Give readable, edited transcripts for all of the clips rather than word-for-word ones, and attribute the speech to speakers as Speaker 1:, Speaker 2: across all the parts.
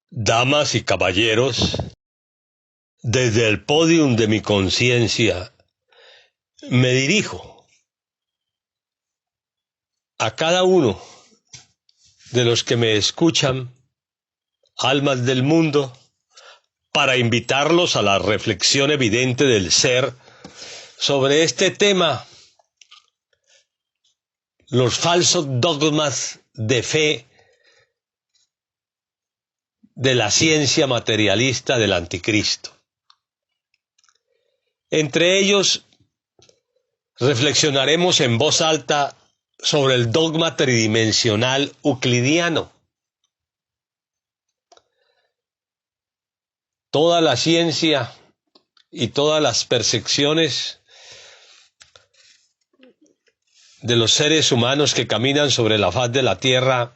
Speaker 1: Damas y caballeros, desde el pódium de mi conciencia me dirijo a cada uno de los que me escuchan, almas del mundo, para invitarlos a la reflexión evidente del ser sobre este tema, los falsos dogmas de fe de la ciencia materialista del anticristo. Entre ellos, reflexionaremos en voz alta sobre el dogma tridimensional euclidiano. Toda la ciencia y todas las percepciones de los seres humanos que caminan sobre la faz de la Tierra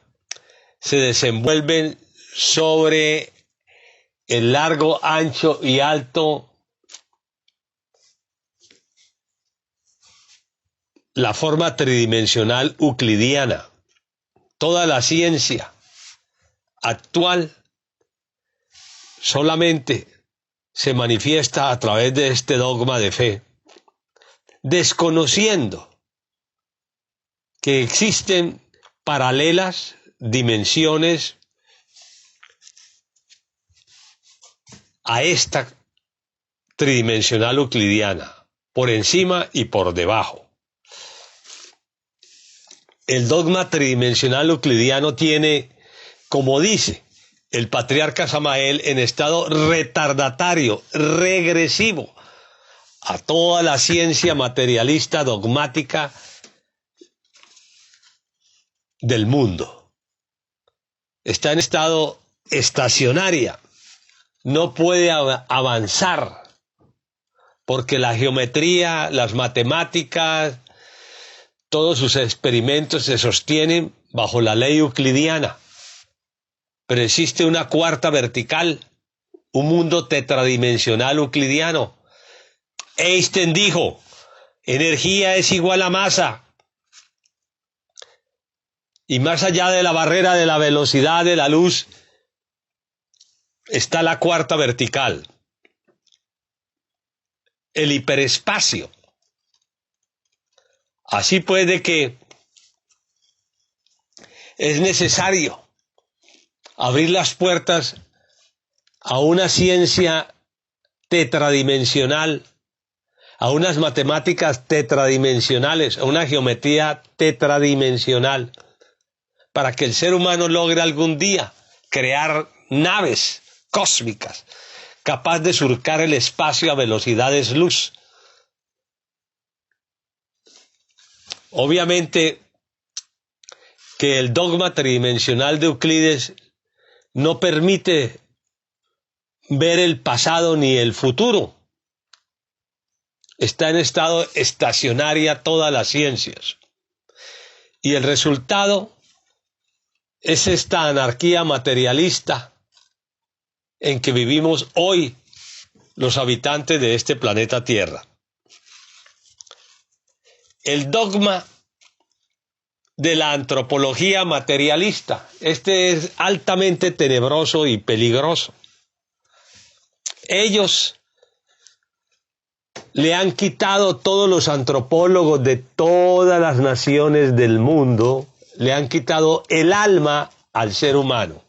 Speaker 1: se desenvuelven sobre el largo, ancho y alto, la forma tridimensional euclidiana. Toda la ciencia actual solamente se manifiesta a través de este dogma de fe, desconociendo que existen paralelas dimensiones a esta tridimensional euclidiana, por encima y por debajo. El dogma tridimensional euclidiano tiene, como dice el patriarca Samael, en estado retardatario, regresivo, a toda la ciencia materialista dogmática del mundo. Está en estado estacionaria, no puede avanzar, porque la geometría, las matemáticas, todos sus experimentos se sostienen bajo la ley euclidiana. Pero existe una cuarta vertical, un mundo tetradimensional euclidiano. Einstein dijo, energía es igual a masa. Y más allá de la barrera de la velocidad de la luz está la cuarta vertical, el hiperespacio. Así pues de que es necesario abrir las puertas a una ciencia tetradimensional, a unas matemáticas tetradimensionales, a una geometría tetradimensional, para que el ser humano logre algún día crear naves cósmicas capaz de surcar el espacio a velocidades luz. Obviamente que el dogma tridimensional de Euclides no permite ver el pasado ni el futuro. Está en estado estacionaria todas las ciencias. Y el resultado es esta anarquía materialista en que vivimos hoy los habitantes de este planeta Tierra. El dogma de la antropología materialista, este es altamente tenebroso y peligroso. Ellos le han quitado, todos los antropólogos de todas las naciones del mundo, le han quitado el alma al ser humano.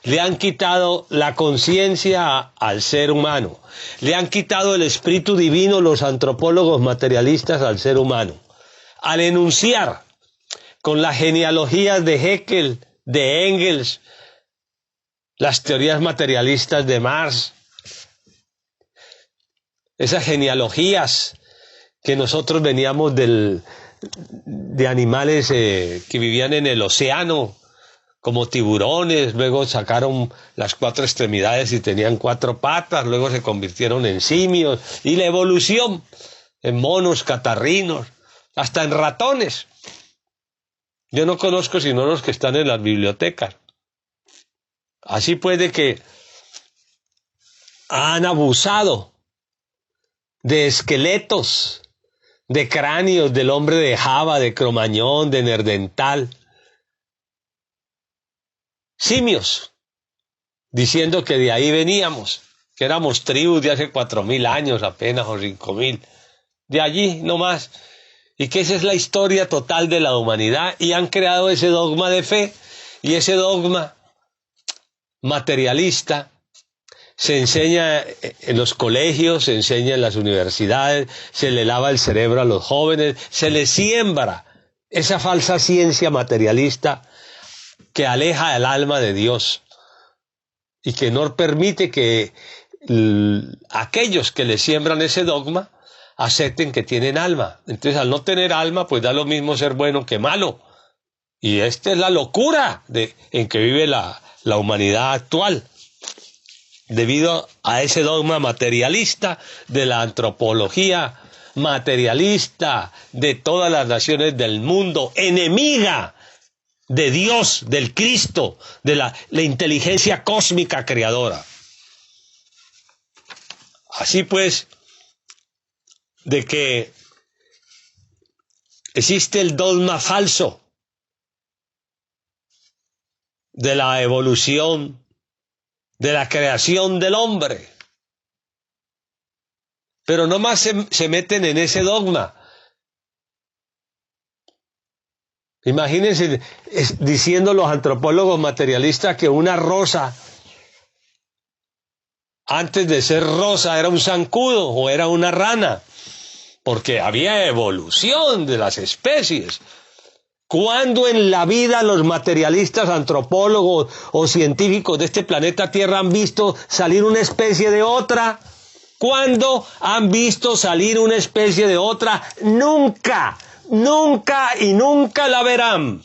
Speaker 1: Le han quitado la conciencia al ser humano. Le han quitado el espíritu divino los antropólogos materialistas al ser humano. Al enunciar con las genealogías de Haeckel, de Engels, las teorías materialistas de Marx, esas genealogías que nosotros veníamos de animales que vivían en el océano, como tiburones, luego sacaron las 4 extremidades y tenían 4 patas, luego se convirtieron en simios, y la evolución en monos, catarrinos, hasta en ratones. Yo no conozco sino los que están en las bibliotecas. Así puede que han abusado de esqueletos, de cráneos del hombre de Java, de Cromañón, de Nerdental. Simios diciendo que de ahí veníamos, que éramos tribus de hace 4.000 años apenas o 5.000, de allí nomás, y que esa es la historia total de la humanidad, y han creado ese dogma de fe, y ese dogma materialista se enseña en los colegios, se enseña en las universidades, se le lava el cerebro a los jóvenes, se les siembra esa falsa ciencia materialista que aleja el alma de Dios y que no permite que aquellos que le siembran ese dogma acepten que tienen alma. Entonces, al no tener alma, pues da lo mismo ser bueno que malo. Y esta es la locura en que vive la humanidad actual, debido a ese dogma materialista de la antropología materialista de todas las naciones del mundo, enemiga de Dios, del Cristo, de la inteligencia cósmica creadora. Así pues, de que existe el dogma falso de la evolución, de la creación del hombre. Pero no más se meten en ese dogma. Imagínense diciendo los antropólogos materialistas que una rosa, antes de ser rosa, era un zancudo o era una rana, porque había evolución de las especies. ¿Cuándo en la vida los materialistas, antropólogos o científicos de este planeta Tierra han visto salir una especie de otra? ¿Cuándo han visto salir una especie de otra? Nunca, nunca y nunca la verán.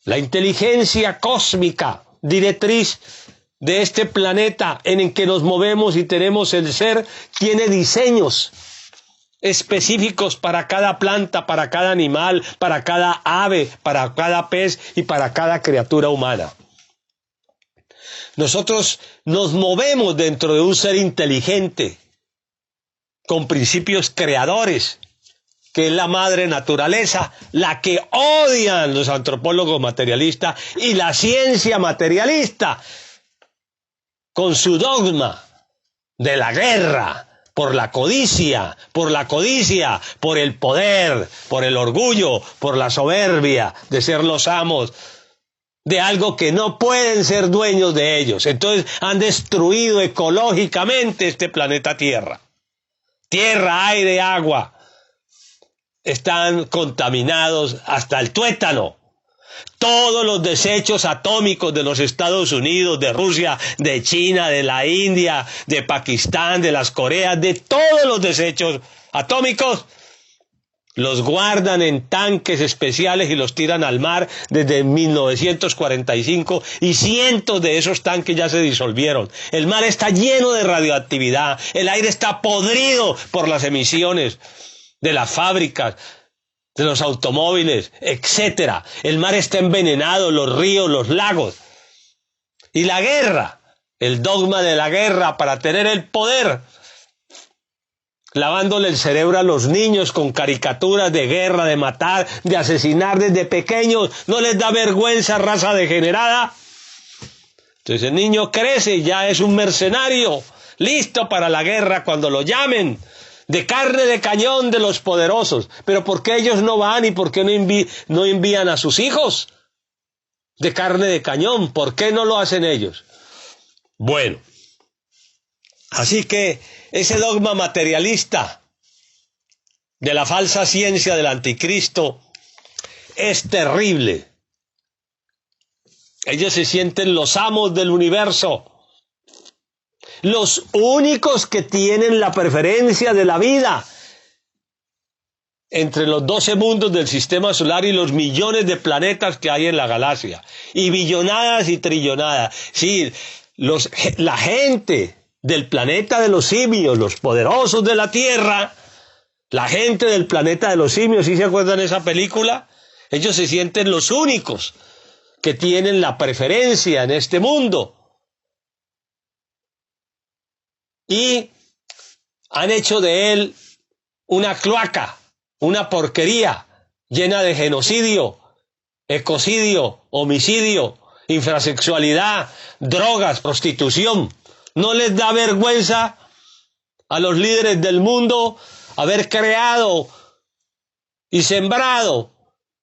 Speaker 1: La inteligencia cósmica, directriz de este planeta en el que nos movemos y tenemos el ser, tiene diseños específicos para cada planta, para cada animal, para cada ave, para cada pez y para cada criatura humana. Nosotros nos movemos dentro de un ser inteligente, con principios creadores, que es la madre naturaleza, la que odian los antropólogos materialistas y la ciencia materialista, con su dogma de la guerra, por la codicia, por el poder, por el orgullo, por la soberbia de ser los amos de algo que no pueden ser dueños de ellos. Entonces han destruido ecológicamente este planeta Tierra. Tierra, aire, agua están contaminados hasta el tuétano. Todos los desechos atómicos de los Estados Unidos, de Rusia, de China, de la India, de Pakistán, de las Coreas, de todos los desechos atómicos, los guardan en tanques especiales y los tiran al mar desde 1945 y cientos de esos tanques ya se disolvieron. El mar está lleno de radioactividad, el aire está podrido por las emisiones de las fábricas, de los automóviles, etcétera. El mar está envenenado, los ríos, los lagos. Y la guerra, el dogma de la guerra para tener el poder, lavándole el cerebro a los niños con caricaturas de guerra, de matar, de asesinar desde pequeños. ¿No les da vergüenza, raza degenerada? Entonces el niño crece y ya es un mercenario, listo para la guerra cuando lo llamen, de carne de cañón de los poderosos. Pero ¿por qué ellos no van y por qué no envían a sus hijos de carne de cañón? ¿Por qué no lo hacen ellos? Bueno, así que ese dogma materialista de la falsa ciencia del anticristo es terrible. Ellos se sienten los amos del universo, los únicos que tienen la preferencia de la vida entre los 12 mundos del sistema solar y los millones de planetas que hay en la galaxia, y billonadas y trillonadas. Sí, la gente del planeta de los simios, los poderosos de la Tierra, la gente del planeta de los simios, ¿sí se acuerdan de esa película? Ellos se sienten los únicos que tienen la preferencia en este mundo. Y han hecho de él una cloaca, una porquería llena de genocidio, ecocidio, homicidio infrasexualidad, drogas, prostitución. ¿No les da vergüenza a los líderes del mundo haber creado y sembrado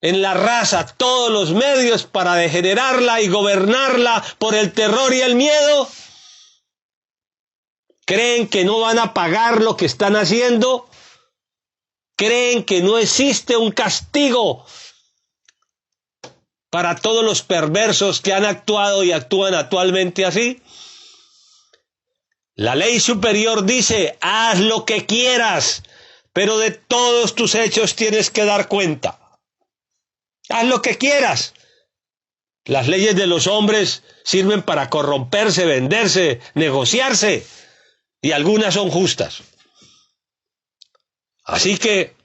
Speaker 1: en la raza todos los medios para degenerarla y gobernarla por el terror y el miedo? ¿Creen que no van a pagar lo que están haciendo? ¿Creen que no existe un castigo para todos los perversos que han actuado y actúan actualmente así? La ley superior dice: haz lo que quieras, pero de todos tus hechos tienes que dar cuenta. Haz lo que quieras. Las leyes de los hombres sirven para corromperse, venderse, negociarse, y algunas son justas. Así que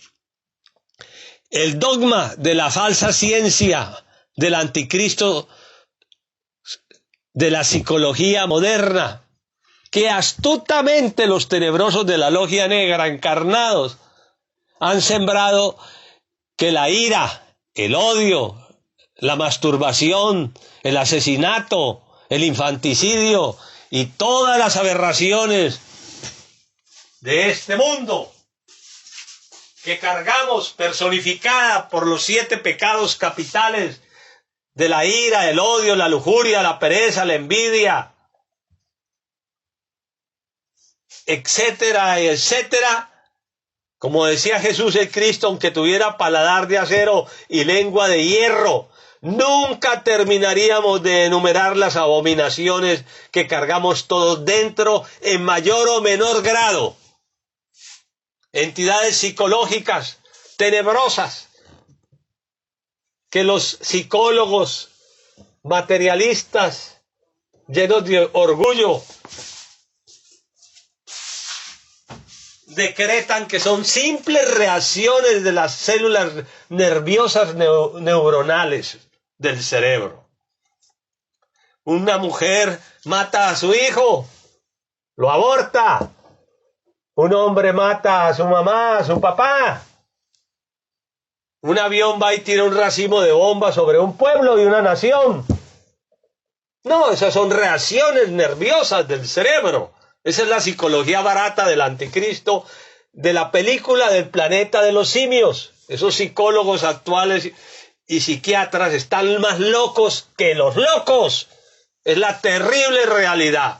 Speaker 1: el dogma de la falsa ciencia del anticristo, de la psicología moderna, que astutamente los tenebrosos de la logia negra encarnados han sembrado, que la ira, el odio, la masturbación, el asesinato, el infanticidio y todas las aberraciones de este mundo que cargamos, personificada por los 7 pecados capitales de la ira, el odio, la lujuria, la pereza, la envidia, etcétera, etcétera. Como decía Jesús el Cristo, aunque tuviera paladar de acero y lengua de hierro, nunca terminaríamos de enumerar las abominaciones que cargamos todos dentro, en mayor o menor grado. Entidades psicológicas tenebrosas que los psicólogos materialistas llenos de orgullo decretan que son simples reacciones de las células nerviosas neuronales del cerebro. Una mujer mata a su hijo, lo aborta. Un hombre mata a su mamá, a su papá. Un avión va y tira un racimo de bombas sobre un pueblo y una nación. No, esas son reacciones nerviosas del cerebro. Esa es la psicología barata del anticristo, de la película del planeta de los simios. Esos psicólogos actuales y psiquiatras están más locos que los locos. Es la terrible realidad.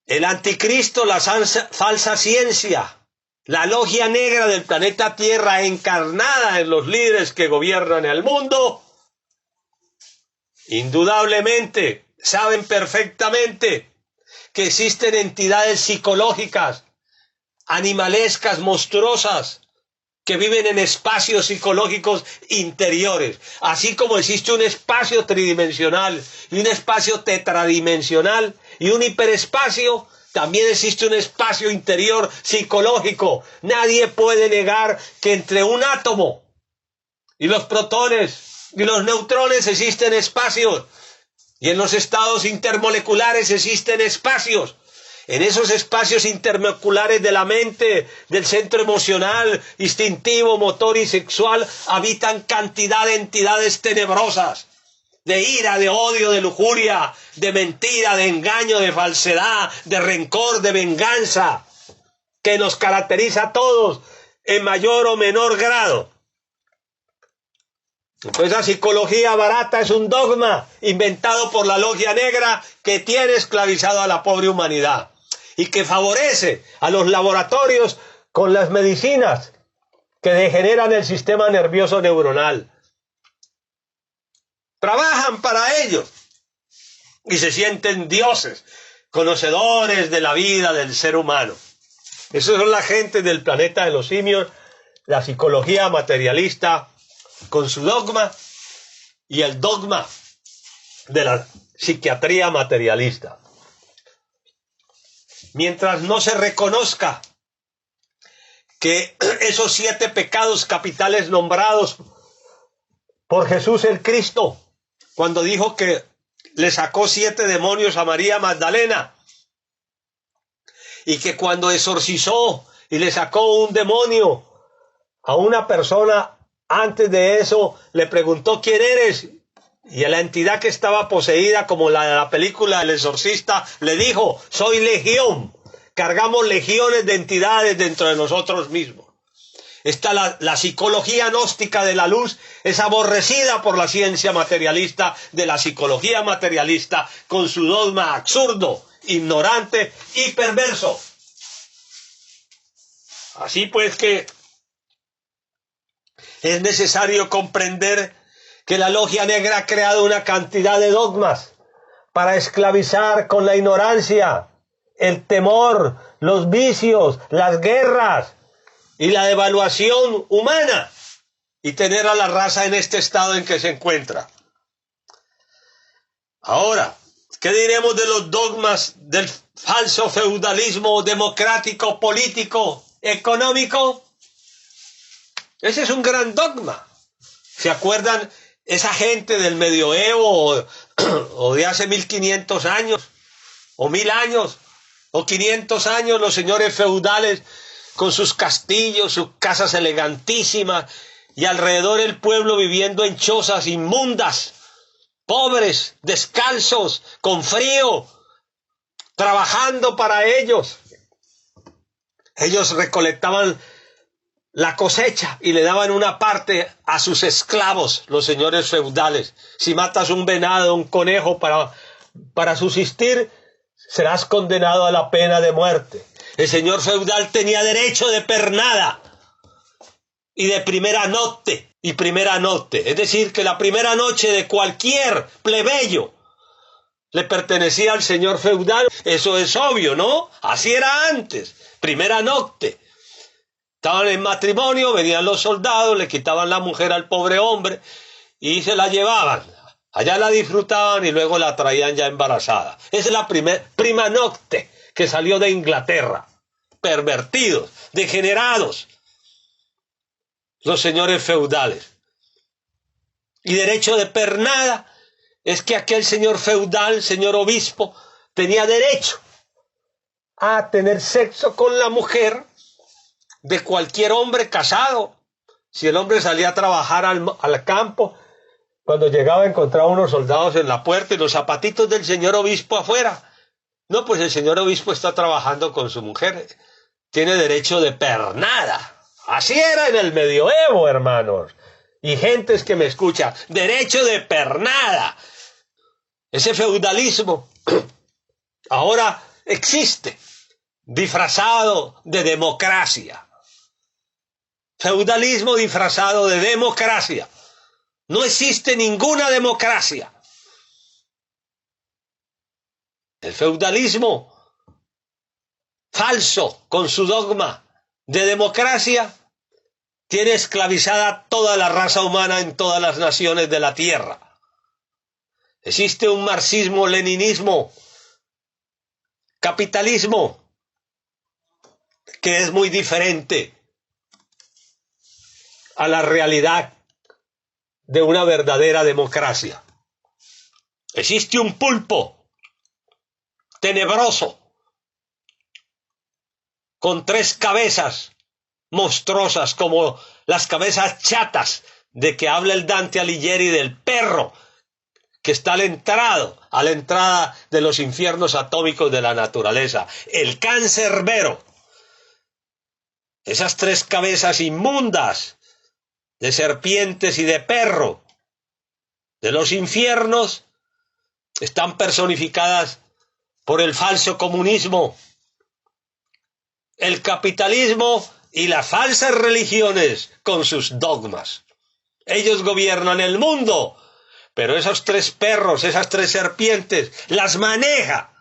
Speaker 1: El anticristo, la falsa ciencia, la logia negra del planeta Tierra encarnada en los líderes que gobiernan el mundo, indudablemente saben perfectamente que existen entidades psicológicas, animalescas, monstruosas, que viven en espacios psicológicos interiores, así como existe un espacio tridimensional y un espacio tetradimensional y un hiperespacio. También existe un espacio interior psicológico. Nadie puede negar que entre un átomo y los protones y los neutrones existen espacios, y en los estados intermoleculares existen espacios. En esos espacios intermoleculares de la mente, del centro emocional, instintivo, motor y sexual, habitan cantidad de entidades tenebrosas, de ira, de odio, de lujuria, de mentira, de engaño, de falsedad, de rencor, de venganza, que nos caracteriza a todos en mayor o menor grado. Entonces la psicología barata es un dogma inventado por la logia negra que tiene esclavizado a la pobre humanidad y que favorece a los laboratorios con las medicinas que degeneran el sistema nervioso neuronal. Trabajan para ellos y se sienten dioses, conocedores de la vida del ser humano. Esos son la gente del planeta de los simios, la psicología materialista con su dogma y el dogma de la psiquiatría materialista. Mientras no se reconozca que esos 7 pecados capitales nombrados por Jesús el Cristo, cuando dijo que le sacó 7 demonios a María Magdalena, y que cuando exorcizó y le sacó un demonio a una persona, antes de eso le preguntó: ¿quién eres? Y a la entidad que estaba poseída, como la de la película El Exorcista, le dijo: soy legión. Cargamos legiones de entidades dentro de nosotros mismos. La psicología gnóstica de la luz es aborrecida por la ciencia materialista de la psicología materialista, con su dogma absurdo, ignorante y perverso. Así pues que es necesario comprender que la logia negra ha creado una cantidad de dogmas para esclavizar con la ignorancia, el temor, los vicios, las guerras y la devaluación humana, y tener a la raza en este estado en que se encuentra. Ahora, ¿qué diremos de los dogmas del falso feudalismo democrático, político, económico? Ese es un gran dogma. ¿Se acuerdan esa gente del medioevo o de hace 1500 años, o 1000 años, o 500 años, los señores feudales con sus castillos, sus casas elegantísimas, y alrededor el pueblo viviendo en chozas inmundas, pobres, descalzos, con frío, trabajando para ellos? Ellos recolectaban la cosecha y le daban una parte a sus esclavos, los señores feudales. Si matas un venado, un conejo para subsistir, serás condenado a la pena de muerte. El señor feudal tenía derecho de pernada y de primera noche, es decir, que la primera noche de cualquier plebeyo le pertenecía al señor feudal. Eso es obvio, ¿no? Así era antes, primera noche. Estaban en matrimonio, venían los soldados, le quitaban la mujer al pobre hombre y se la llevaban. Allá la disfrutaban y luego la traían ya embarazada. Esa es la prima nocte que salió de Inglaterra. Pervertidos, degenerados, los señores feudales. Y derecho de pernada es que aquel señor feudal, señor obispo, tenía derecho a tener sexo con la mujer de cualquier hombre casado. Si el hombre salía a trabajar al campo, cuando llegaba encontraba unos soldados en la puerta y los zapatitos del señor obispo afuera. No, pues el señor obispo está trabajando con su mujer, tiene derecho de pernada. Así era en el medioevo, hermanos, y gentes que me escuchan, derecho de pernada. Ese feudalismo ahora existe, disfrazado de democracia. Feudalismo disfrazado de democracia. No existe ninguna democracia. El feudalismo falso, con su dogma de democracia, tiene esclavizada toda la raza humana en todas las naciones de la tierra. Existe un marxismo-leninismo, capitalismo, que es muy diferente a la realidad de una verdadera democracia. Existe un pulpo tenebroso, con 3 cabezas monstruosas, como las cabezas chatas de que habla el Dante Alighieri, del perro que está a la entrada de los infiernos atómicos de la naturaleza, el cancerbero. Esas 3 cabezas inmundas de serpientes y de perro de los infiernos están personificadas por el falso comunismo, el capitalismo y las falsas religiones con sus dogmas. Ellos gobiernan el mundo, pero esos 3 perros, esas 3 serpientes, las maneja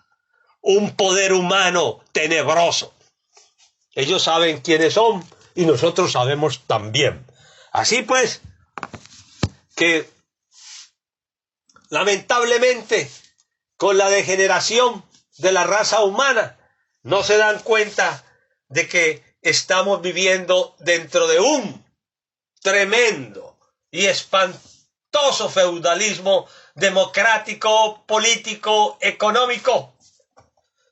Speaker 1: un poder humano tenebroso. Ellos saben quiénes son y nosotros sabemos también. Así pues, que lamentablemente, con la degeneración de la raza humana, no se dan cuenta de que estamos viviendo dentro de un tremendo y espantoso feudalismo democrático, político, económico,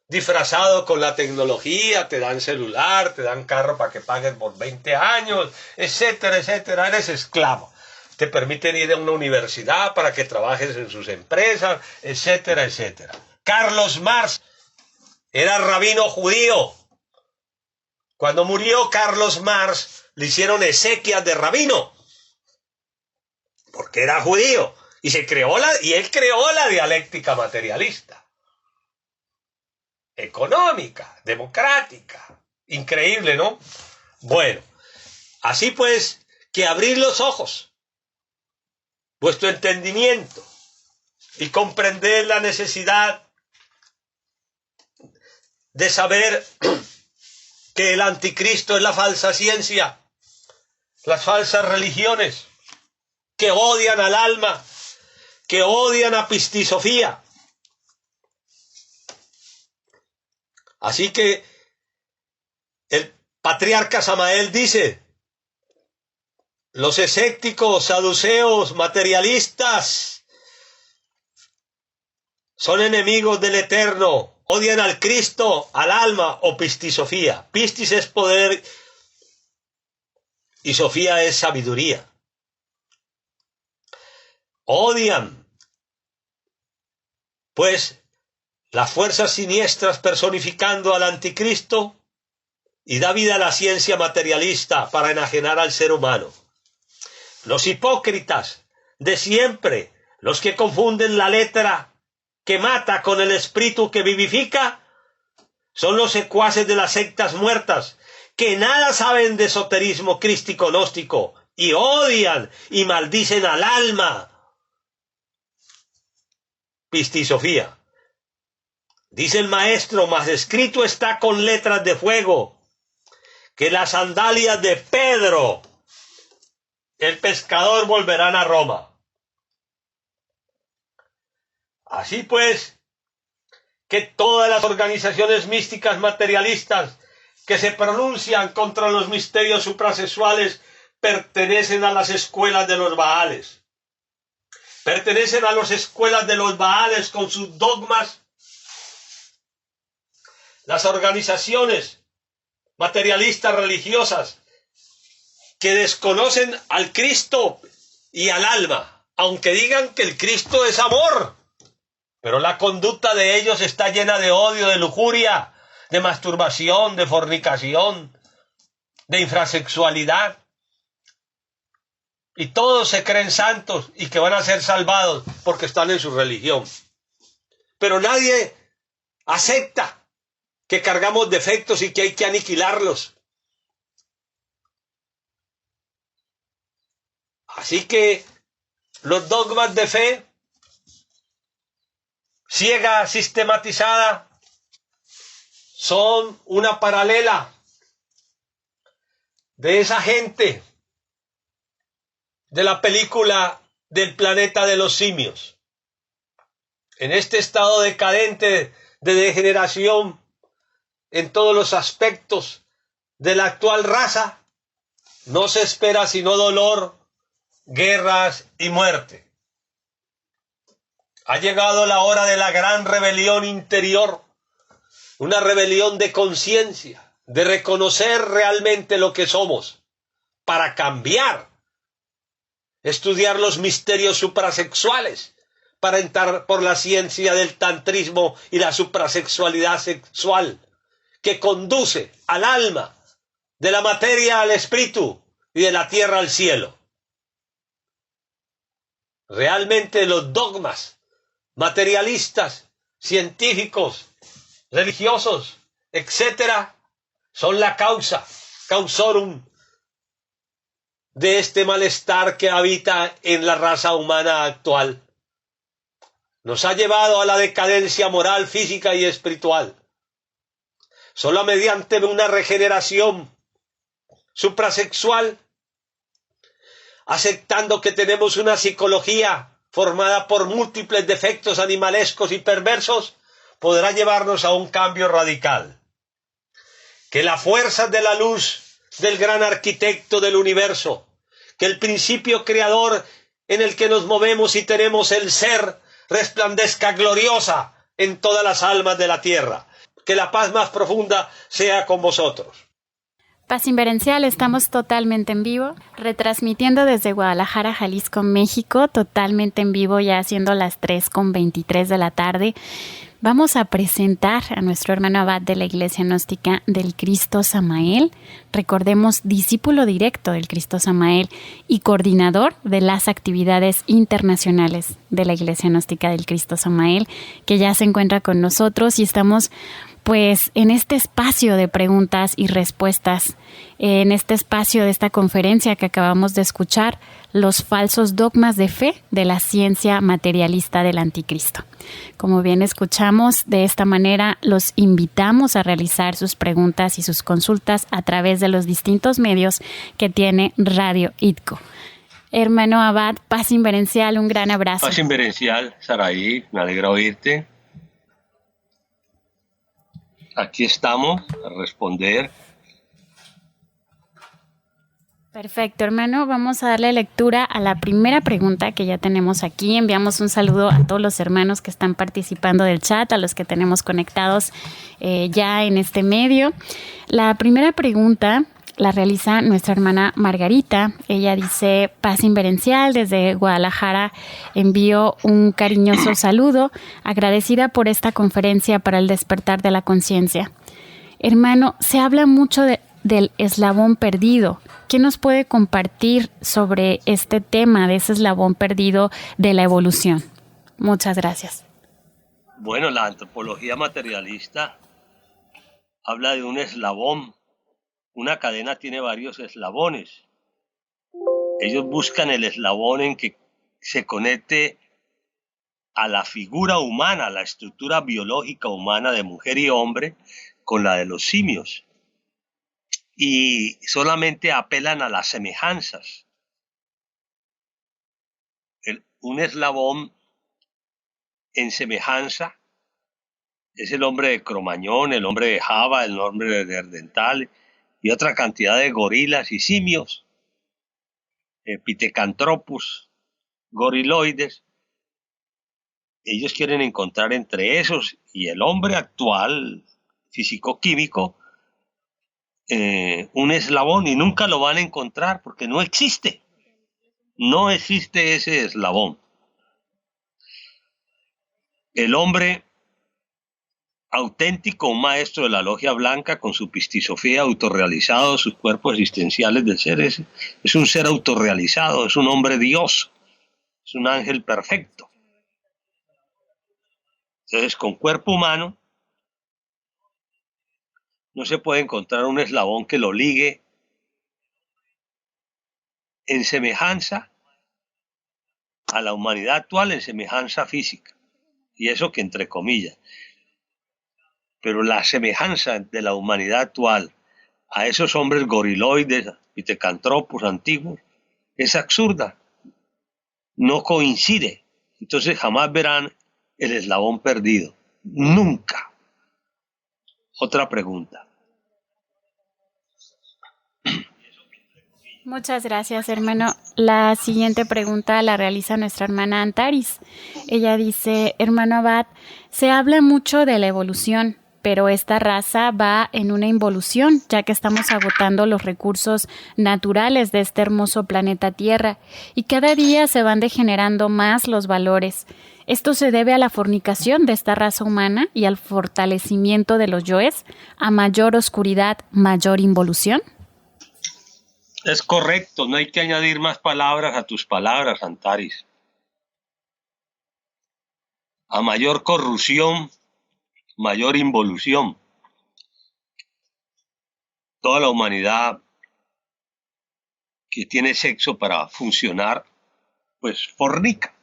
Speaker 1: disfrazado con la tecnología. Te dan celular, te dan carro para que pagues por 20 años, etcétera, etcétera. Eres esclavo. te permiten ir a una universidad para que trabajes en sus empresas, etcétera, etcétera. Carlos Marx era rabino judío. Cuando murió Carlos Marx, le hicieron exequias de rabino, porque era judío, y él creó la dialéctica materialista, económica, democrática. Increíble, ¿no? Bueno, así pues, que abrir los ojos, vuestro entendimiento, y comprender la necesidad de saber que el anticristo es la falsa ciencia, las falsas religiones que odian al alma, que odian a Pistisofía. Así que el patriarca Samael dice: los escépticos, saduceos, materialistas son enemigos del Eterno. Odian al Cristo, al alma o Pistisofía. Pistis es poder y Sofía es sabiduría. Odian, pues, las fuerzas siniestras personificando al anticristo, y da vida a la ciencia materialista para enajenar al ser humano. Los hipócritas de siempre, los que confunden la letra que mata con el espíritu que vivifica, son los secuaces de las sectas muertas, que nada saben de esoterismo crístico gnóstico, y odian y maldicen al alma. Pistisofía. Dice el maestro: mas escrito está con letras de fuego, que las sandalias de Pedro, el pescador, volverán a Roma. Así pues, que todas las organizaciones místicas materialistas que se pronuncian contra los misterios suprasexuales pertenecen a las escuelas de los Baales. Pertenecen a las escuelas de los Baales con sus dogmas. Las organizaciones materialistas religiosas que desconocen al Cristo y al alma, aunque digan que el Cristo es amor, pero la conducta de ellos está llena de odio, de lujuria, de masturbación, de fornicación, de infrasexualidad. Y todos se creen santos y que van a ser salvados porque están en su religión. Pero nadie acepta que cargamos defectos y que hay que aniquilarlos. Así que los dogmas de fe ciega, sistematizada, son una paralela de esa gente de la película del planeta de los simios. En este estado decadente de degeneración en todos los aspectos de la actual raza, no se espera sino dolor, guerras y muerte. Ha llegado la hora de la gran rebelión interior, una rebelión de conciencia, de reconocer realmente lo que somos, para cambiar, estudiar los misterios suprasexuales, para entrar por la ciencia del tantrismo y la suprasexualidad sexual, que conduce al alma, de la materia al espíritu y de la tierra al cielo. Realmente los dogmas materialistas, científicos, religiosos, etcétera, son la causorum de este malestar que habita en la raza humana actual. Nos ha llevado a la decadencia moral, física y espiritual. Solo mediante una regeneración suprasexual, aceptando que tenemos una psicología formada por múltiples defectos animalescos y perversos, podrá llevarnos a un cambio radical. Que la fuerza de la luz del gran arquitecto del universo, que el principio creador en el que nos movemos y tenemos el ser, resplandezca gloriosa en todas las almas de la tierra. Que la paz más profunda sea con vosotros.
Speaker 2: Paz Inverencial, estamos totalmente en vivo, retransmitiendo desde Guadalajara, Jalisco, México, totalmente en vivo, ya siendo las 3:23 de la tarde. Vamos a presentar a nuestro hermano abad de la Iglesia Gnóstica del Cristo Samael. Recordemos, discípulo directo del Cristo Samael y coordinador de las actividades internacionales de la Iglesia Gnóstica del Cristo Samael, que ya se encuentra con nosotros y estamos pues en este espacio de preguntas y respuestas, en este espacio de esta conferencia que acabamos de escuchar, los falsos dogmas de fe de la ciencia materialista del anticristo. Como bien escuchamos, de esta manera los invitamos a realizar sus preguntas y sus consultas a través de los distintos medios que tiene Radio ITCO. Hermano abad, Paz Inverencial, un gran abrazo.
Speaker 1: Paz Inverencial, Saraí, me alegra oírte. Aquí estamos a responder.
Speaker 2: Perfecto, hermano. Vamos a darle lectura a la primera pregunta que ya tenemos aquí. Enviamos un saludo a todos los hermanos que están participando del chat, a los que tenemos conectados ya en este medio. La primera pregunta la realiza nuestra hermana Margarita. Ella dice: Paz Inverencial, desde Guadalajara envío un cariñoso saludo, agradecida por esta conferencia para el despertar de la conciencia. Hermano, se habla mucho del eslabón perdido. ¿Qué nos puede compartir sobre este tema de ese eslabón perdido de la evolución? Muchas gracias.
Speaker 1: Bueno, la antropología materialista habla de un eslabón. Una cadena tiene varios eslabones. Ellos buscan el eslabón en que se conecte a la figura humana, a la estructura biológica humana de mujer y hombre, con la de los simios. Y solamente apelan a las semejanzas. Un eslabón en semejanza es el hombre de Cromañón, el hombre de Java, el hombre de Neandertal y otra cantidad de gorilas y simios, Pithecanthropus, goriloides. Ellos quieren encontrar entre esos y el hombre actual, físico-químico, un eslabón, y nunca lo van a encontrar porque no existe. No existe ese eslabón. El hombre auténtico, un maestro de la logia blanca con su pistisofía, autorrealizado, sus cuerpos existenciales del ser, es un ser autorrealizado, es un hombre Dios, es un ángel perfecto. Entonces, con cuerpo humano no se puede encontrar un eslabón que lo ligue en semejanza a la humanidad actual, en semejanza física, y eso que entre comillas. Pero la semejanza de la humanidad actual a esos hombres goriloides, Pithecanthropus antiguos, es absurda, no coincide. Entonces jamás verán el eslabón perdido, nunca. Otra pregunta.
Speaker 2: Muchas gracias, hermano. La siguiente pregunta la realiza nuestra hermana Antaris. Ella dice: hermano abad, se habla mucho de la evolución, pero esta raza va en una involución, ya que estamos agotando los recursos naturales de este hermoso planeta Tierra y cada día se van degenerando más los valores. ¿Esto se debe a la fornicación de esta raza humana y al fortalecimiento de los yoes? ¿A mayor oscuridad, mayor involución?
Speaker 1: Es correcto, no hay que añadir más palabras a tus palabras, Antaris. A mayor corrupción, mayor involución. Toda la humanidad que tiene sexo para funcionar, pues fornica.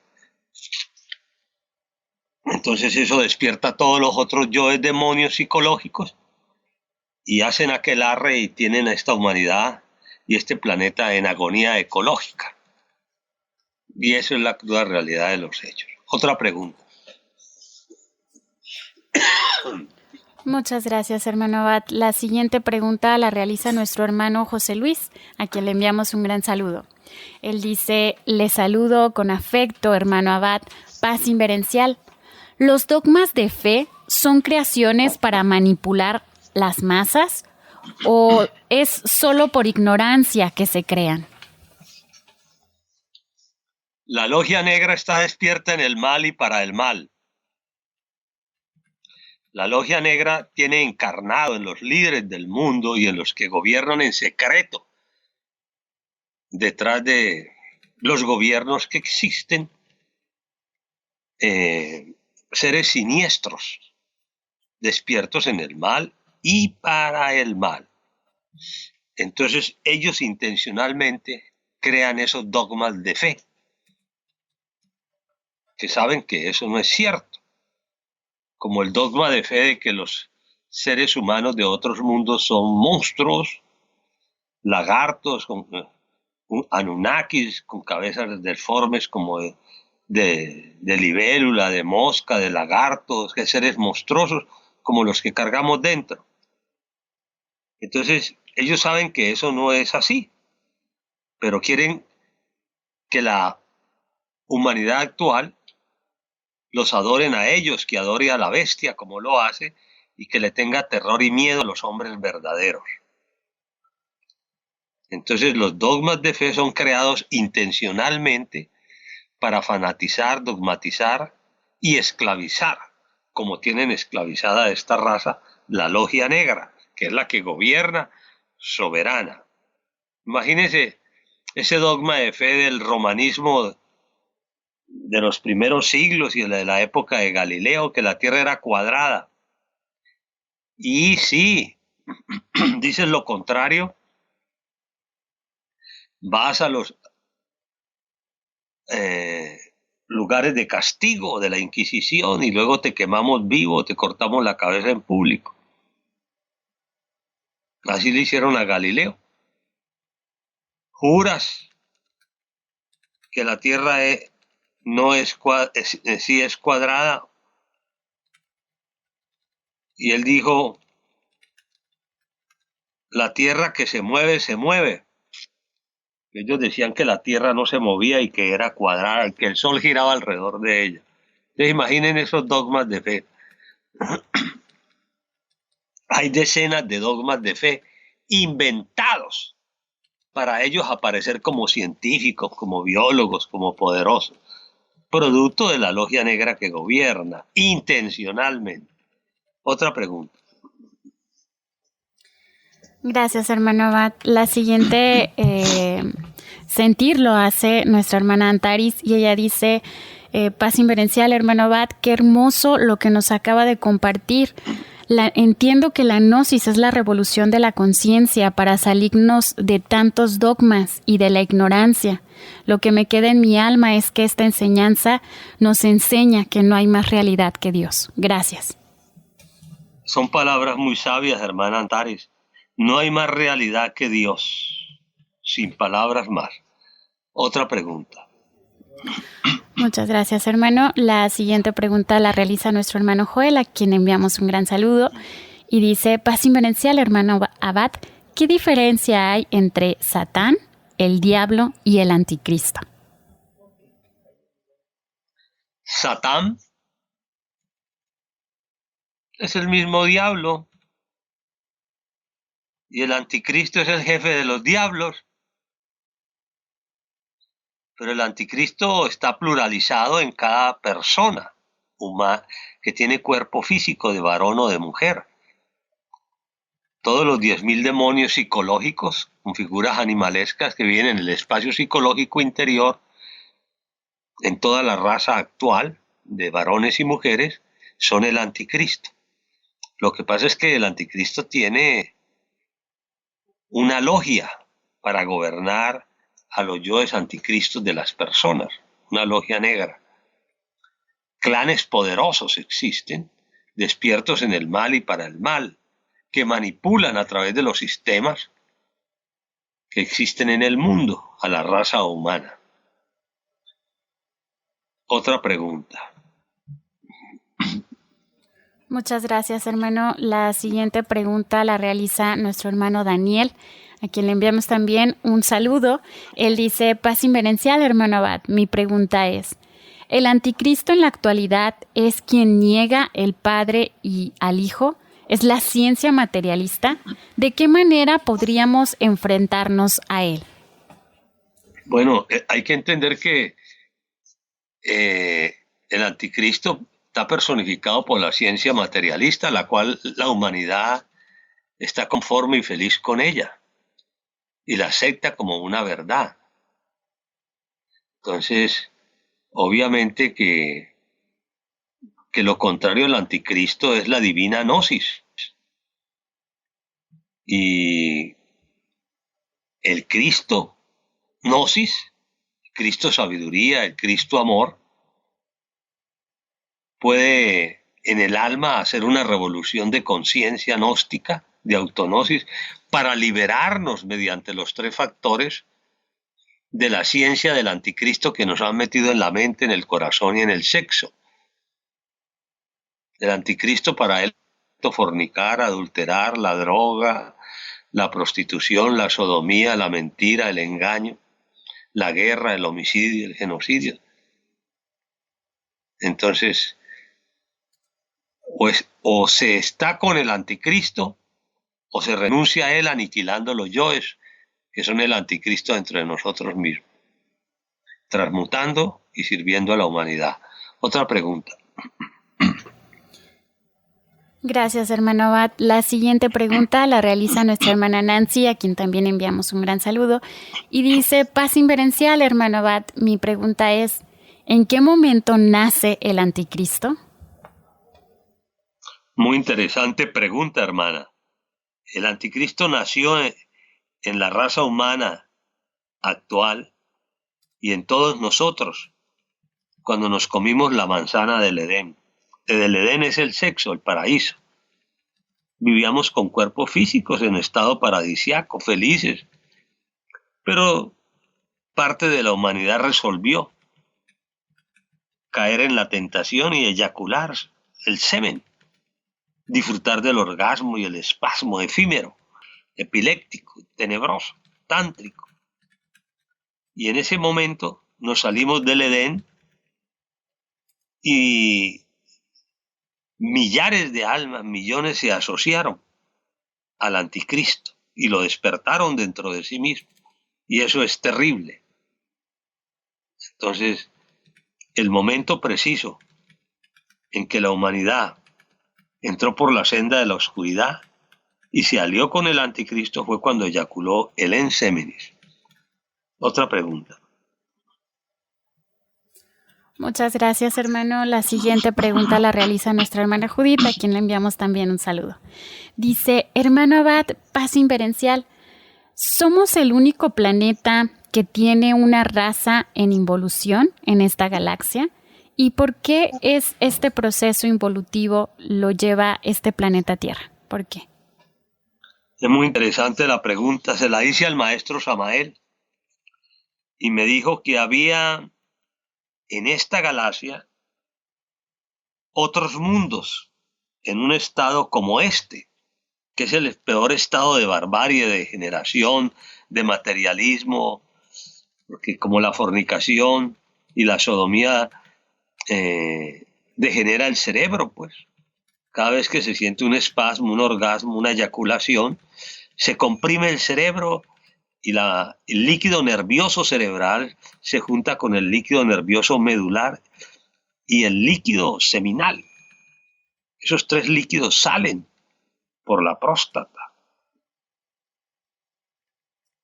Speaker 1: Entonces eso despierta a todos los otros yoes demonios psicológicos y hacen aquelarre y tienen a esta humanidad y este planeta en agonía ecológica. Y eso es la cruda realidad de los hechos. Otra pregunta.
Speaker 2: Muchas gracias, hermano abad. La siguiente pregunta la realiza nuestro hermano José Luis, a quien le enviamos un gran saludo. Él dice: le saludo con afecto, hermano abad, Paz Inverencial. ¿Los dogmas de fe son creaciones para manipular las masas ¿O es solo por ignorancia que se crean?
Speaker 1: La logia negra está despierta en el mal y para el mal. La logia negra tiene encarnado en los líderes del mundo y en los que gobiernan en secreto, detrás de los gobiernos que existen, seres siniestros, despiertos en el mal y para el mal. Entonces ellos intencionalmente crean esos dogmas de fe, que saben que eso no es cierto, como el dogma de fe de que los seres humanos de otros mundos son monstruos, lagartos, anunnakis con cabezas deformes como de libélula, de mosca, de lagartos, que seres monstruosos como los que cargamos dentro. Entonces, ellos saben que eso no es así, pero quieren que la humanidad actual los adoren a ellos, que adore a la bestia como lo hace, y que le tenga terror y miedo a los hombres verdaderos. Entonces, los dogmas de fe son creados intencionalmente para fanatizar, dogmatizar y esclavizar, como tienen esclavizada a esta raza, la logia negra, que es la que gobierna soberana. Imagínense ese dogma de fe del romanismo de los primeros siglos y de la época de Galileo, que la Tierra era cuadrada. Y si dices lo contrario, vas a los lugares de castigo de la Inquisición y luego te quemamos vivo, te cortamos la cabeza en público. Así le hicieron a Galileo. ¿Juras que la Tierra no es, sí es cuadrada? Y él dijo, la Tierra que se mueve, se mueve. Ellos decían que la Tierra no se movía y que era cuadrada, y que el Sol giraba alrededor de ella. Entonces imaginen esos dogmas de fe. Hay decenas de dogmas de fe inventados para ellos aparecer como científicos, como biólogos, como poderosos, producto de la logia negra que gobierna intencionalmente. Otra pregunta.
Speaker 2: Gracias, hermano Abad. La siguiente sentir lo hace nuestra hermana Antaris y ella dice, paz inverencial, hermano Abad, qué hermoso lo que nos acaba de compartir. Entiendo que la gnosis es la revolución de la conciencia para salirnos de tantos dogmas y de la ignorancia. Lo que me queda en mi alma es que esta enseñanza nos enseña que no hay más realidad que Dios. Gracias.
Speaker 1: Son palabras muy sabias, hermana Antaris. No hay más realidad que Dios. Sin palabras más. Otra pregunta.
Speaker 2: Muchas gracias, hermano. La siguiente pregunta la realiza nuestro hermano Joel, a quien enviamos un gran saludo. Y dice, paz inverencial, hermano Abad, ¿qué diferencia hay entre Satán, el diablo y el anticristo?
Speaker 1: Satán es el mismo diablo y el anticristo es el jefe de los diablos. Pero el anticristo está pluralizado en cada persona humana que tiene cuerpo físico de varón o de mujer. Todos los 10.000 demonios psicológicos con figuras animalescas que viven en el espacio psicológico interior en toda la raza actual de varones y mujeres son el anticristo. Lo que pasa es que el anticristo tiene una logia para gobernar a los yoes anticristos de las personas, una logia negra. Clanes poderosos existen, despiertos en el mal y para el mal, que manipulan a través de los sistemas que existen en el mundo a la raza humana. Otra pregunta.
Speaker 2: Muchas gracias, hermano. La siguiente pregunta la realiza nuestro hermano Daniel, a quien le enviamos también un saludo. Él dice, paz inverencial, hermano Abad. Mi pregunta es, ¿el anticristo en la actualidad es quien niega el Padre y al Hijo? es la ciencia materialista, ¿de qué manera podríamos enfrentarnos a él?
Speaker 1: Bueno, hay que entender que el anticristo está personificado por la ciencia materialista, la cual la humanidad está conforme y feliz con ella y la acepta como una verdad. Entonces, obviamente que lo contrario al anticristo es la divina gnosis. Y el Cristo gnosis, Cristo sabiduría, el Cristo amor, puede en el alma hacer una revolución de conciencia gnóstica, de autognosis, para liberarnos mediante los tres factores de la ciencia del anticristo que nos han metido en la mente, en el corazón y en el sexo. El anticristo para él fornicar, adulterar, la droga, la prostitución, la sodomía, la mentira, el engaño, la guerra, el homicidio, el genocidio. Entonces, pues o se está con el anticristo o se renuncia a él aniquilando los yoes, que son el anticristo dentro de nosotros mismos, transmutando y sirviendo a la humanidad. Otra pregunta.
Speaker 2: Gracias, hermano Abad. La siguiente pregunta la realiza nuestra hermana Nancy, a quien también enviamos un gran saludo. Y dice, paz inverencial, hermano Abad. Mi pregunta es, ¿en qué momento nace el anticristo?
Speaker 1: Muy interesante pregunta, hermana. El anticristo nació en la raza humana actual y en todos nosotros cuando nos comimos la manzana del Edén. El Edén es el sexo, el paraíso. Vivíamos con cuerpos físicos en estado paradisiaco, felices. Pero parte de la humanidad resolvió caer en la tentación y eyacular el semen, disfrutar del orgasmo y el espasmo efímero, epiléptico, tenebroso, tántrico. Y en ese momento nos salimos del Edén y millares de almas, millones se asociaron al anticristo y lo despertaron dentro de sí mismo. Y eso es terrible. Entonces, el momento preciso en que la humanidad entró por la senda de la oscuridad y se alió con el anticristo fue cuando eyaculó el ensémenis. Otra pregunta.
Speaker 2: Muchas gracias, hermano. La siguiente pregunta la realiza nuestra hermana Judith, a quien le enviamos también un saludo. Dice, hermano Abad, paz inverencial, ¿somos el único planeta que tiene una raza en involución en esta galaxia? ¿Y por qué es este proceso involutivo lo lleva este planeta Tierra? ¿Por qué?
Speaker 1: Es muy interesante la pregunta. Se la hice al maestro Samael y me dijo que había en esta galaxia otros mundos en un estado como este, que es el peor estado de barbarie, de degeneración, de materialismo, porque como la fornicación y la sodomía degenera el cerebro, pues. Cada vez que se siente un espasmo, un orgasmo, una eyaculación, se comprime el cerebro y el líquido nervioso cerebral se junta con el líquido nervioso medular y el líquido seminal. Esos tres líquidos salen por la próstata.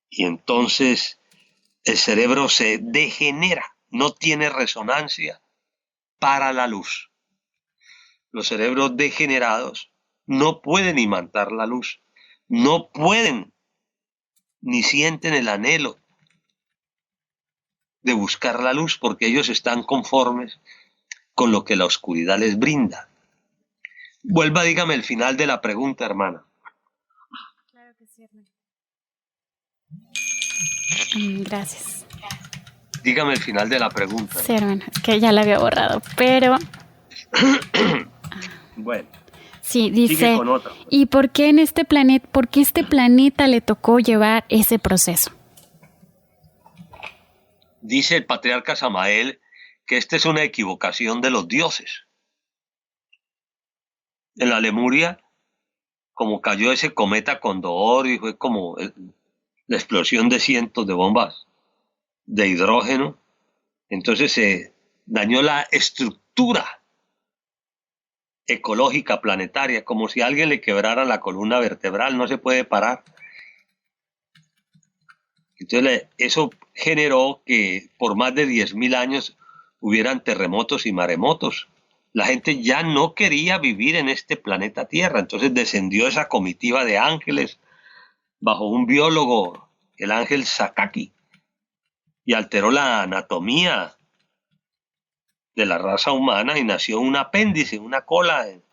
Speaker 1: Y entonces el cerebro se degenera, no tiene resonancia para la luz. Los cerebros degenerados no pueden imantar la luz, no pueden ni sienten el anhelo de buscar la luz porque ellos están conformes con lo que la oscuridad les brinda. Vuelva, dígame el final de la pregunta, hermana.
Speaker 2: Claro que sí, hermano. Gracias.
Speaker 1: Dígame el final de la pregunta.
Speaker 2: Sí, hermano, es que ya la había borrado, pero...
Speaker 1: Bueno.
Speaker 2: Sí, dice, ¿y por qué en este planeta, por qué este planeta le tocó llevar ese proceso?
Speaker 1: Dice el patriarca Samael que esta es una equivocación de los dioses. En la Lemuria, como cayó ese cometa Condor y fue como la explosión de cientos de bombas de hidrógeno, entonces se dañó la estructura ecológica planetaria, como si a alguien le quebrara la columna vertebral, no se puede parar. Entonces eso generó que por más de 10.000 años hubieran terremotos y maremotos. La gente ya no quería vivir en este planeta Tierra, entonces descendió esa comitiva de ángeles bajo un biólogo, el ángel Sakaki, y alteró la anatomía de la raza humana y nació un apéndice, una cola en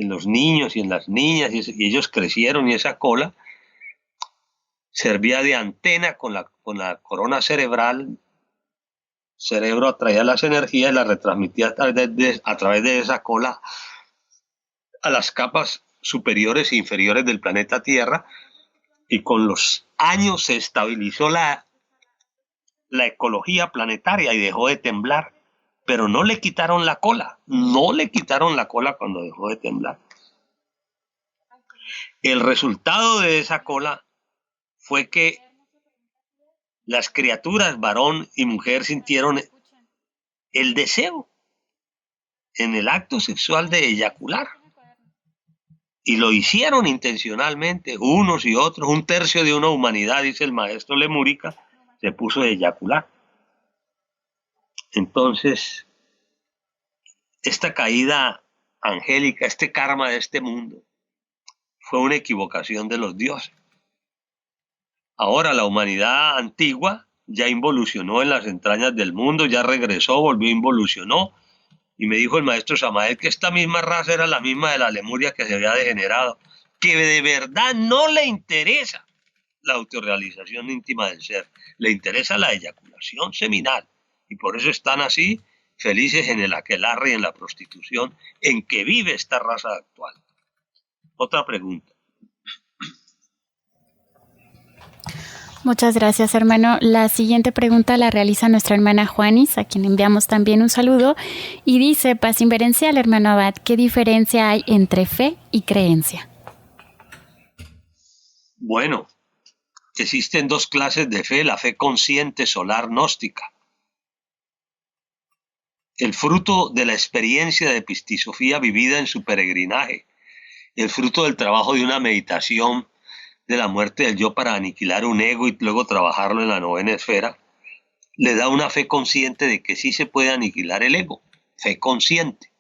Speaker 1: los niños y en las niñas, y ellos crecieron y esa cola servía de antena con la corona cerebral. Cerebro atraía las energías y las retransmitía a través de esa cola a las capas superiores e inferiores del planeta Tierra, y con los años se estabilizó la ecología planetaria y dejó de temblar, pero no le quitaron la cola, cuando dejó de temblar. El resultado de esa cola fue que las criaturas, varón y mujer, sintieron el deseo en el acto sexual de eyacular. Y lo hicieron intencionalmente, unos y otros. 1/3 de una humanidad, dice el maestro Lemúrica, se puso a eyacular. Entonces, esta caída angélica, este karma de este mundo, fue una equivocación de los dioses. Ahora la humanidad antigua ya involucionó en las entrañas del mundo, ya regresó, volvió, involucionó. Y me dijo el maestro Samael que esta misma raza era la misma de la Lemuria que se había degenerado, que de verdad no le interesa la autorrealización íntima del ser, le interesa la eyaculación seminal. Y por eso están así, felices en el aquelarre y en la prostitución en que vive esta raza actual. Otra pregunta.
Speaker 2: Muchas gracias, hermano. La siguiente pregunta la realiza nuestra hermana Juanis, a quien enviamos también un saludo, y dice: paz inverencial, hermano Abad, ¿qué diferencia hay entre fe y creencia?
Speaker 1: Bueno, existen 2 clases de fe: la fe consciente solar gnóstica, el fruto de la experiencia de epistisofía vivida en su peregrinaje, el fruto del trabajo de una meditación de la muerte del yo para aniquilar un ego y luego trabajarlo en la 9ª esfera, le da una fe consciente de que sí se puede aniquilar el ego, fe consciente.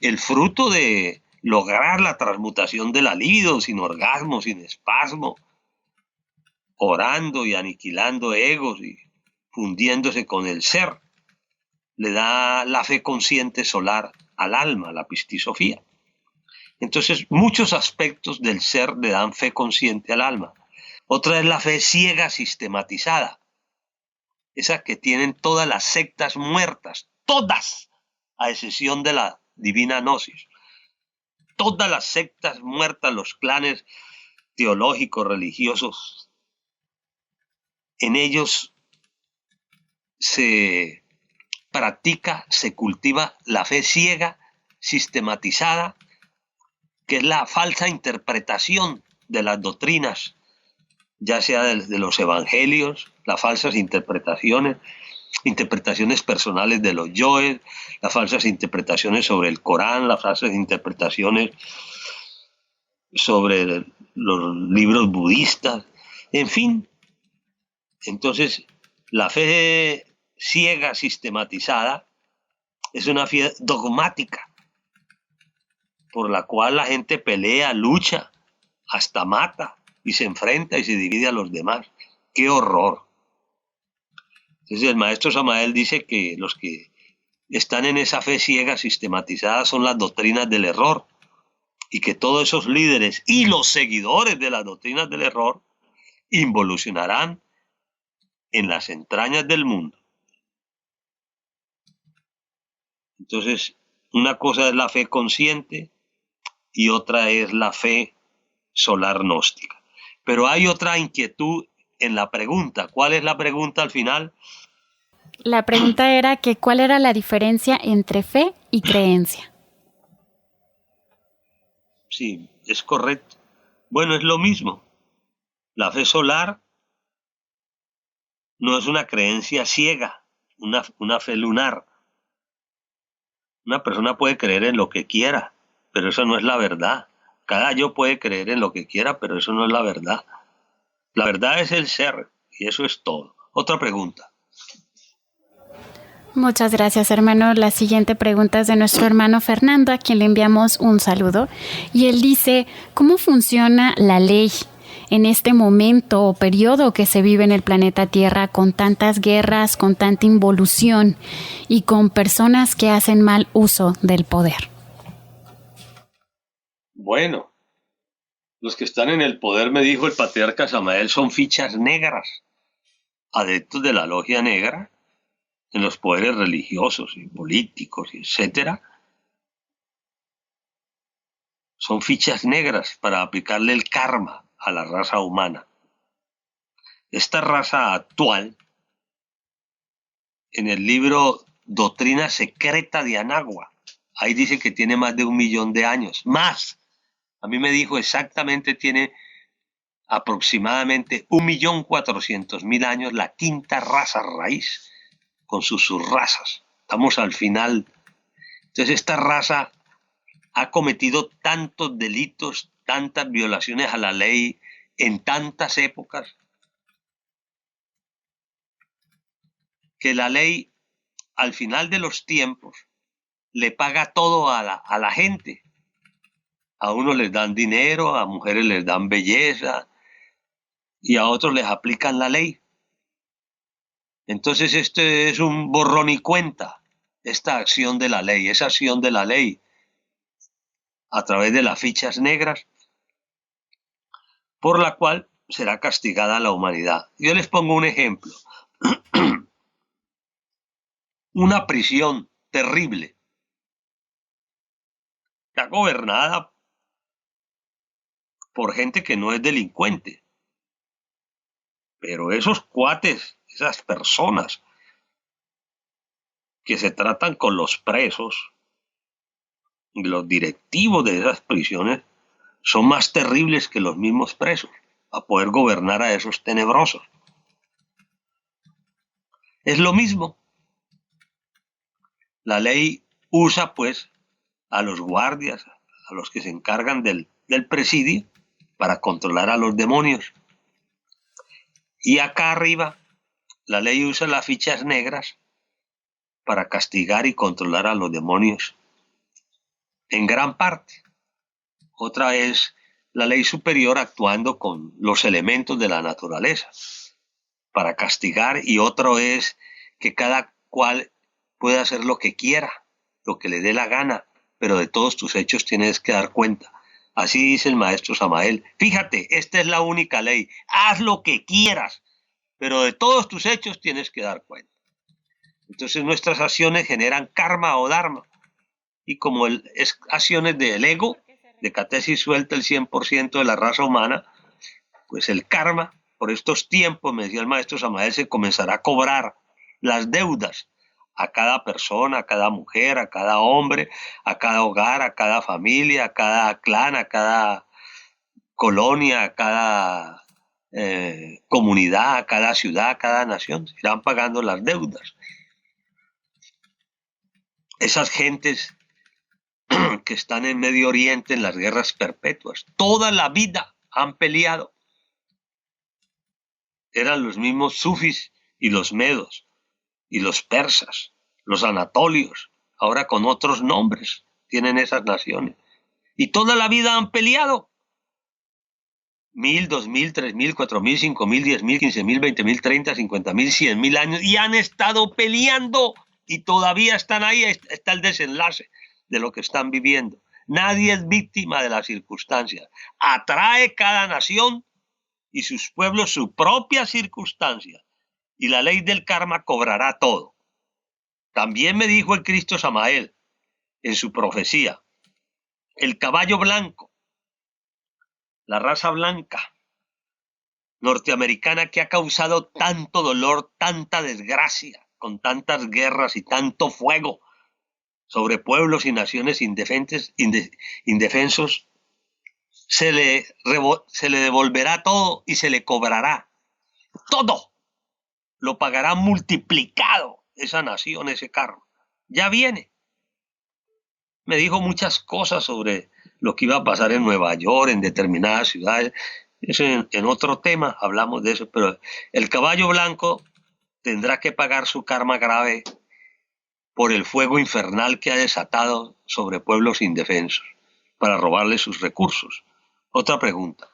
Speaker 1: El fruto de lograr la transmutación de la libido sin orgasmo, sin espasmo, orando y aniquilando egos y fundiéndose con el ser, le da la fe consciente solar al alma, la pistisofía. Entonces, muchos aspectos del ser le dan fe consciente al alma. Otra es la fe ciega sistematizada, esa que tienen todas las sectas muertas, todas, a excepción de la divina gnosis. Todas las sectas muertas, los clanes teológicos, religiosos, en ellos se practica, se cultiva la fe ciega, sistematizada, que es la falsa interpretación de las doctrinas, ya sea de los evangelios, las falsas interpretaciones personales de los yoes, las falsas interpretaciones sobre el Corán, las falsas interpretaciones sobre los libros budistas, en fin. Entonces, la fe ciega sistematizada es una fe dogmática por la cual la gente pelea, lucha, hasta mata y se enfrenta y se divide a los demás. ¡Qué horror! Entonces el maestro Samael dice que los que están en esa fe ciega sistematizada son las doctrinas del error, y que todos esos líderes y los seguidores de las doctrinas del error involucionarán en las entrañas del mundo. Entonces, una cosa es la fe consciente y otra es la fe solar gnóstica. Pero hay otra inquietud en la pregunta. ¿Cuál es la pregunta al final?
Speaker 2: La pregunta era que ¿cuál era la diferencia entre fe y creencia?
Speaker 1: Sí, es correcto. Bueno, es lo mismo. La fe solar no es una creencia ciega, una fe lunar. Una persona puede creer en lo que quiera, pero eso no es la verdad. Cada yo puede creer en lo que quiera, pero eso no es la verdad. La verdad es el ser, y eso es todo. Otra pregunta.
Speaker 2: Muchas gracias, hermano. La siguiente pregunta es de nuestro hermano Fernando, a quien le enviamos un saludo. Y él dice, ¿cómo funciona la ley en este momento o periodo que se vive en el planeta Tierra con tantas guerras, con tanta involución y con personas que hacen mal uso del poder?
Speaker 1: Bueno, los que están en el poder, me dijo el patriarca Samael, son fichas negras, adeptos de la logia negra, en los poderes religiosos y políticos, etcétera, son fichas negras para aplicarle el karma a la raza humana. Esta raza actual, en el libro Doctrina Secreta de Anagua, ahí dice que tiene más de 1 millón de años, más. A mí me dijo exactamente, tiene aproximadamente 1.400.000 años, la quinta raza raíz, con sus subrazas. Estamos al final. Entonces esta raza ha cometido tantos delitos, tantas violaciones a la ley en tantas épocas, que la ley al final de los tiempos le paga todo a la gente. A unos les dan dinero, a mujeres les dan belleza y a otros les aplican la ley. Entonces este es un borrón y cuenta, esta acción de la ley, esa acción de la ley a través de las fichas negras, por la cual será castigada la humanidad. Yo les pongo un ejemplo. Una prisión terrible, está gobernada por gente que no es delincuente, pero esos cuates, esas personas que se tratan con los presos, los directivos de esas prisiones, son más terribles que los mismos presos, a poder gobernar a esos tenebrosos. Es lo mismo. La ley usa pues a los guardias, a los que se encargan del presidio, para controlar a los demonios. Y acá arriba, la ley usa las fichas negras para castigar y controlar a los demonios en gran parte. Otra es la ley superior actuando con los elementos de la naturaleza para castigar, y otro es que cada cual puede hacer lo que quiera, lo que le dé la gana, pero de todos tus hechos tienes que dar cuenta. Así dice el maestro Samael. Fíjate, esta es la única ley. Haz lo que quieras, pero de todos tus hechos tienes que dar cuenta. Entonces nuestras acciones generan karma o dharma. Y como es acciones del ego, de catesis suelta el 100% de la raza humana, pues el karma, por estos tiempos, me decía el maestro Samael, se comenzará a cobrar las deudas a cada persona, a cada mujer, a cada hombre, a cada hogar, a cada familia, a cada clan, a cada colonia, a cada comunidad, a cada ciudad, a cada nación. Se irán pagando las deudas. Esas gentes que están en Medio Oriente en las guerras perpetuas, toda la vida han peleado. Eran los mismos sufis y los medos y los persas, los anatolios, ahora con otros nombres tienen esas naciones. Y toda la vida han peleado. 1.000, 2.000, 3.000, 4.000, 5.000, 10.000, 15.000, 20.000, 30, 50.000, 100.000 años, y han estado peleando y todavía están ahí. Está el desenlace de lo que están viviendo. Nadie es víctima de las circunstancias. Atrae cada nación y sus pueblos su propia circunstancia, y la ley del karma cobrará todo. También me dijo el Cristo Samael en su profecía, el caballo blanco, la raza blanca norteamericana que ha causado tanto dolor, tanta desgracia, con tantas guerras y tanto fuego sobre pueblos y naciones indefensos, se le devolverá todo y se le cobrará todo. Lo pagará multiplicado esa nación, ese carro. Ya viene. Me dijo muchas cosas sobre lo que iba a pasar en Nueva York, en determinadas ciudades. Eso en otro tema hablamos de eso, pero el caballo blanco tendrá que pagar su karma grave por el fuego infernal que ha desatado sobre pueblos indefensos para robarle sus recursos. Otra pregunta.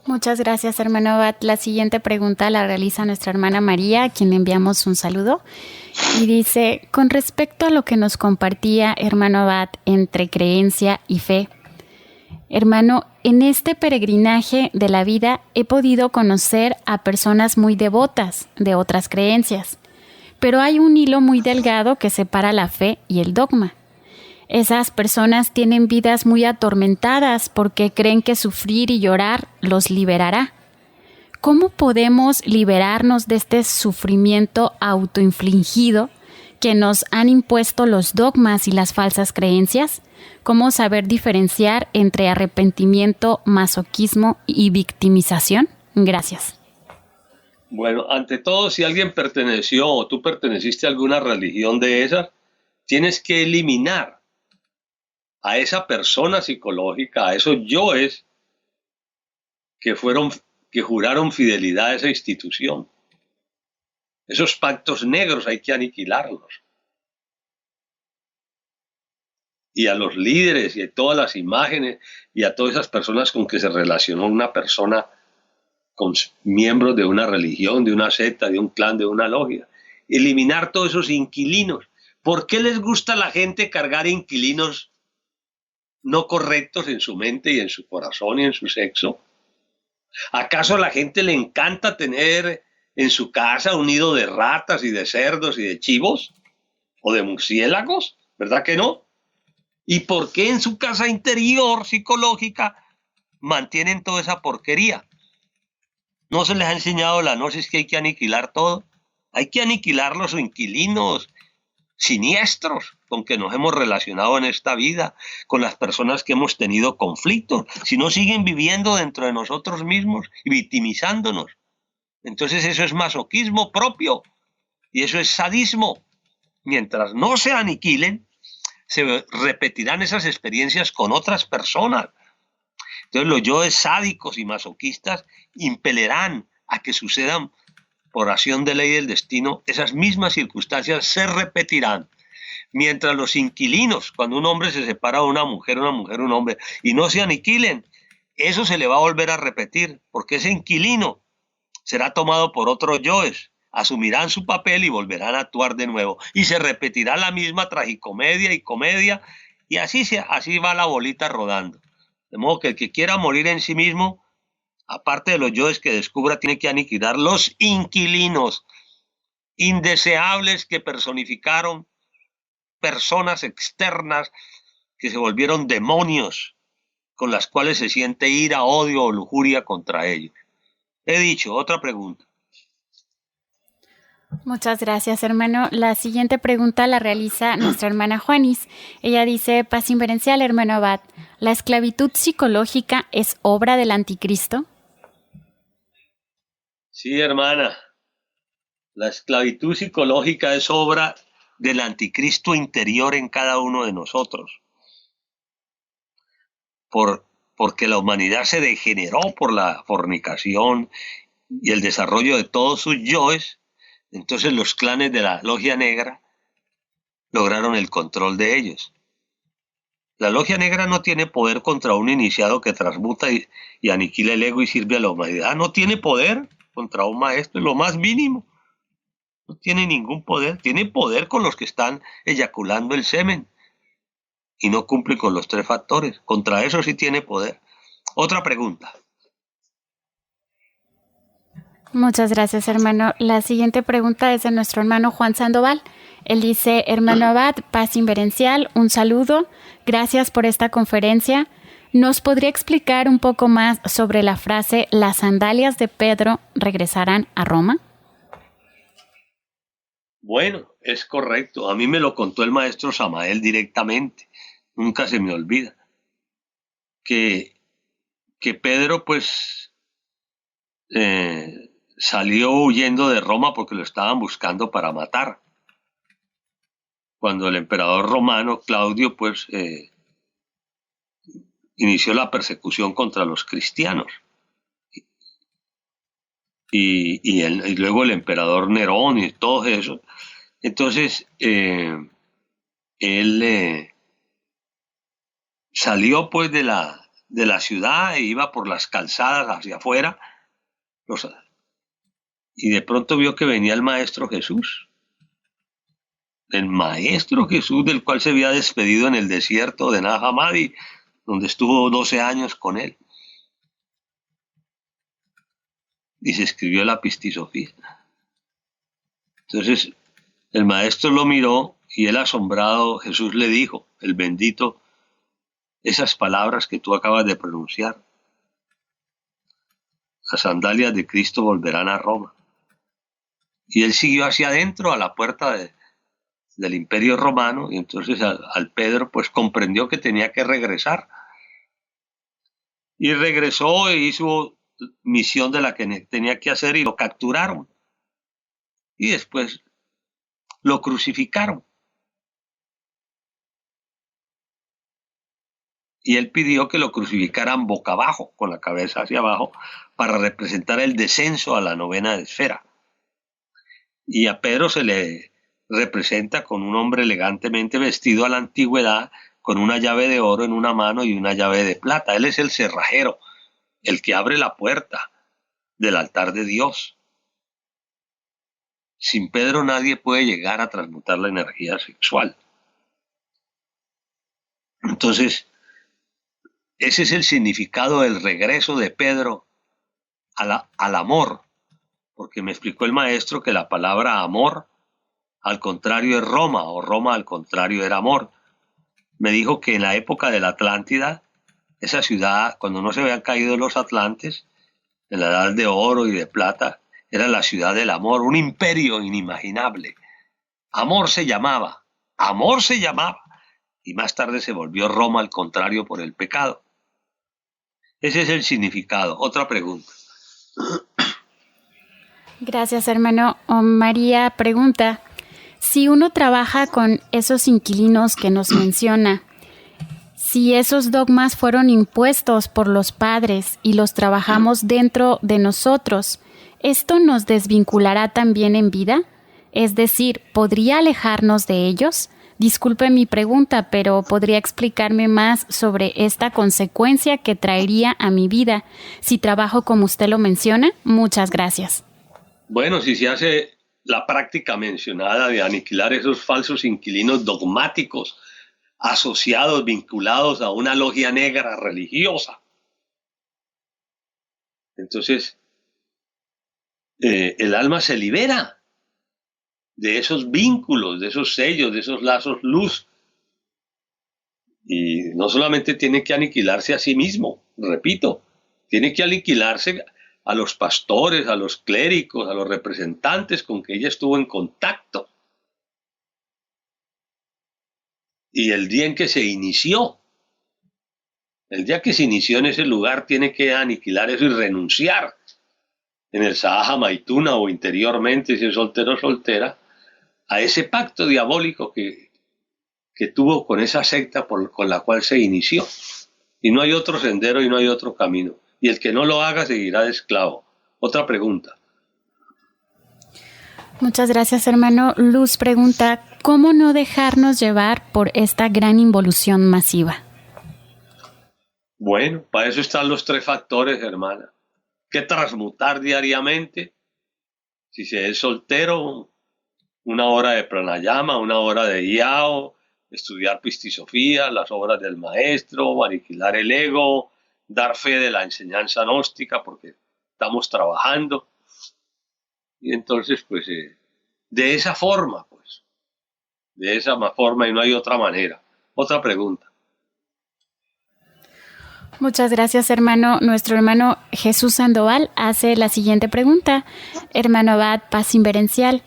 Speaker 2: Muchas gracias, hermano Abad. La siguiente pregunta la realiza nuestra hermana María, a quien le enviamos un saludo. Y dice, con respecto a lo que nos compartía hermano Abad entre creencia y fe, hermano, en este peregrinaje de la vida he podido conocer a personas muy devotas de otras creencias, pero hay un hilo muy delgado que separa la fe y el dogma. Esas personas tienen vidas muy atormentadas porque creen que sufrir y llorar los liberará. ¿Cómo podemos liberarnos de este sufrimiento autoinfligido que nos han impuesto los dogmas y las falsas creencias? ¿Cómo saber diferenciar entre arrepentimiento, masoquismo y victimización? Gracias.
Speaker 1: Bueno, ante todo, si alguien perteneció o tú perteneciste a alguna religión de esas, tienes que eliminar a esa persona psicológica, a esos yoes que juraron fidelidad a esa institución. Esos pactos negros hay que aniquilarlos. Y a los líderes y a todas las imágenes y a todas esas personas con que se relacionó una persona con miembros de una religión, de una secta, de un clan, de una logia. Eliminar todos esos inquilinos. ¿Por qué les gusta a la gente cargar inquilinos no correctos en su mente y en su corazón y en su sexo? ¿Acaso a la gente le encanta tener en su casa un nido de ratas y de cerdos y de chivos? ¿O de murciélagos? ¿Verdad que no? ¿Y por qué en su casa interior psicológica mantienen toda esa porquería? ¿No se les ha enseñado la gnosis que hay que aniquilar todo? Hay que aniquilar los inquilinos siniestros con que nos hemos relacionado en esta vida, con las personas que hemos tenido conflictos, si no siguen viviendo dentro de nosotros mismos y victimizándonos. Entonces eso es masoquismo propio y eso es sadismo. Mientras no se aniquilen, se repetirán esas experiencias con otras personas. Entonces los yoes sádicos y masoquistas impelerán a que sucedan por acción de ley del destino, esas mismas circunstancias se repetirán. Mientras los inquilinos, cuando un hombre se separa de una mujer, un hombre, y no se aniquilen, eso se le va a volver a repetir, porque ese inquilino será tomado por otros yoes, asumirán su papel y volverán a actuar de nuevo. Y se repetirá la misma tragicomedia y comedia, y así va la bolita rodando. De modo que el que quiera morir en sí mismo, aparte de los yoes que descubra, tiene que aniquilar los inquilinos indeseables que personificaron personas externas que se volvieron demonios con las cuales se siente ira, odio o lujuria contra ellos. He dicho, otra pregunta.
Speaker 2: Muchas gracias, hermano. La siguiente pregunta la realiza nuestra hermana Juanis. Ella dice, paz inverencial, hermano Abad, ¿la esclavitud psicológica es obra del anticristo?
Speaker 1: Sí, hermana. La esclavitud psicológica es obra del anticristo interior en cada uno de nosotros. Porque la humanidad se degeneró por la fornicación y el desarrollo de todos sus yoes. Entonces los clanes de la logia negra lograron el control de ellos. La logia negra no tiene poder contra un iniciado que transmuta y aniquila el ego y sirve a la humanidad. No tiene poder contra un maestro, en lo más mínimo. No tiene ningún poder. Tiene poder con los que están eyaculando el semen y no cumple con los 3 factores. Contra eso sí tiene poder. Otra pregunta.
Speaker 2: Muchas gracias, hermano. La siguiente pregunta es de nuestro hermano Juan Sandoval. Él dice, hermano Abad, paz inverencial, un saludo. Gracias por esta conferencia. ¿Nos podría explicar un poco más sobre la frase, las sandalias de Pedro regresarán a Roma?
Speaker 1: Bueno, es correcto. A mí me lo contó el maestro Samael directamente. Nunca se me olvida. que Pedro pues salió huyendo de Roma porque lo estaban buscando para matar. Cuando el emperador romano Claudio pues inició la persecución contra los cristianos. Y luego el emperador Nerón y todo eso. Entonces, él salió pues de la ciudad e iba por las calzadas hacia afuera, y de pronto vio que venía el Maestro Jesús. El Maestro Jesús, del cual se había despedido en el desierto de Nag Hammadi, donde estuvo 12 años con él. Y se escribió la Pistisofía. Entonces, el maestro lo miró y él asombrado, Jesús le dijo, el bendito, esas palabras que tú acabas de pronunciar. Las sandalias de Cristo volverán a Roma. Y él siguió hacia adentro, a la puerta del Imperio Romano, y entonces al Pedro pues comprendió que tenía que regresar. Y regresó e hizo misión de la que tenía que hacer y lo capturaron. Y después lo crucificaron. Y él pidió que lo crucificaran boca abajo, con la cabeza hacia abajo, para representar el descenso a la novena esfera. Y a Pedro se le representa con un hombre elegantemente vestido a la antigüedad, con una llave de oro en una mano y una llave de plata. Él es el cerrajero, el que abre la puerta del altar de Dios. Sin Pedro nadie puede llegar a transmutar la energía sexual. Entonces, ese es el significado del regreso de Pedro al amor, porque me explicó el maestro que la palabra amor al contrario es Roma, o Roma al contrario era amor. Me dijo que en la época de la Atlántida, esa ciudad, cuando no se habían caído los atlantes, en la edad de oro y de plata, era la ciudad del amor, un imperio inimaginable. Amor se llamaba, y más tarde se volvió Roma al contrario por el pecado. Ese es el significado. Otra pregunta.
Speaker 2: Gracias, hermano. María pregunta, si uno trabaja con esos inquilinos que nos menciona, si esos dogmas fueron impuestos por los padres y los trabajamos dentro de nosotros, ¿esto nos desvinculará también en vida? Es decir, ¿podría alejarnos de ellos? Disculpe mi pregunta, pero ¿podría explicarme más sobre esta consecuencia que traería a mi vida si trabajo como usted lo menciona? Muchas gracias.
Speaker 1: Bueno, si se hace la práctica mencionada de aniquilar esos falsos inquilinos dogmáticos asociados, vinculados a una logia negra religiosa, entonces el alma se libera de esos vínculos, de esos sellos, de esos lazos luz. Y no solamente tiene que aniquilarse a sí mismo, repito, tiene que aniquilarse a los pastores, a los clérigos, a los representantes con que ella estuvo en contacto. Y el día en que se inició, el día que se inició en ese lugar, tiene que aniquilar eso y renunciar en el Sahaja Maituna o interiormente, si es soltero o soltera, a ese pacto diabólico que tuvo con esa secta con la cual se inició. Y no hay otro sendero y no hay otro camino. Y el que no lo haga seguirá de esclavo. Otra pregunta.
Speaker 2: Muchas gracias, hermano. Luz pregunta, ¿cómo no dejarnos llevar por esta gran involución masiva?
Speaker 1: Bueno, para eso están los 3 factores, hermana. Que transmutar diariamente. Si se es soltero, 1 hora de pranayama, 1 hora de yao, estudiar pistisofía, las obras del maestro, aniquilar el ego, dar fe de la enseñanza gnóstica, porque estamos trabajando. Y entonces, pues, de esa forma, y no hay otra manera. Otra pregunta.
Speaker 2: Muchas gracias, hermano. Nuestro hermano Jesús Sandoval hace la siguiente pregunta. Hermano Abad, paz inverencial.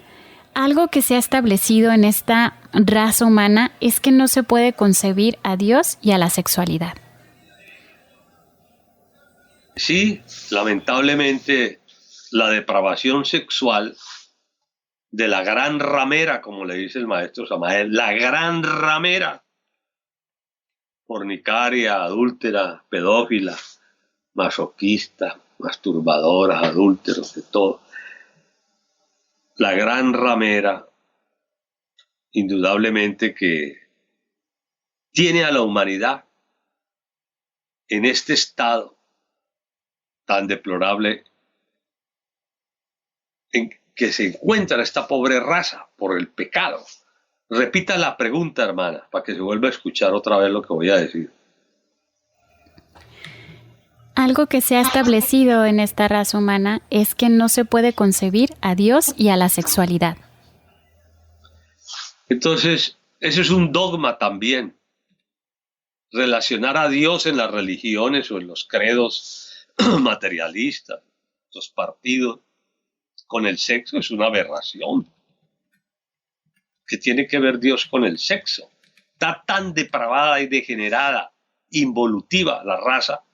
Speaker 2: Algo que se ha establecido en esta raza humana es que no se puede concebir a Dios y a la sexualidad.
Speaker 1: Sí, lamentablemente la depravación sexual de la gran ramera, como le dice el maestro Samael, la gran ramera, fornicaria, adúltera, pedófila, masoquista, masturbadora, adúlteros, de todo. La gran ramera, indudablemente que tiene a la humanidad en este estado tan deplorable en que se encuentra esta pobre raza por el pecado. Repita la pregunta, hermana, para que se vuelva a escuchar otra vez lo que voy a decir.
Speaker 2: Algo que se ha establecido en esta raza humana es que no se puede concebir a Dios y a la sexualidad.
Speaker 1: Entonces, eso es un dogma también. Relacionar a Dios en las religiones o en los credos materialistas, los partidos, con el sexo es una aberración. ¿Qué tiene que ver Dios con el sexo? Está tan depravada y degenerada, involutiva la raza,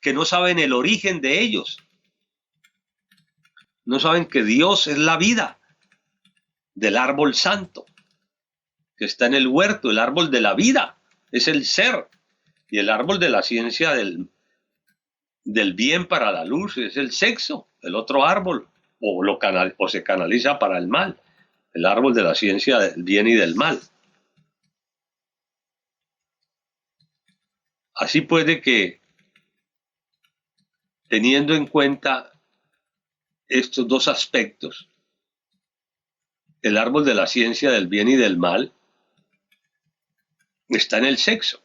Speaker 1: que no saben el origen de ellos. No saben que Dios es la vida del árbol santo, que está en el huerto. El árbol de la vida es el ser, y el árbol de la ciencia del bien para la luz es el sexo, el otro árbol, o se canaliza para el mal, el árbol de la ciencia del bien y del mal. Así puede que, teniendo en cuenta estos dos aspectos, el árbol de la ciencia del bien y del mal está en el sexo.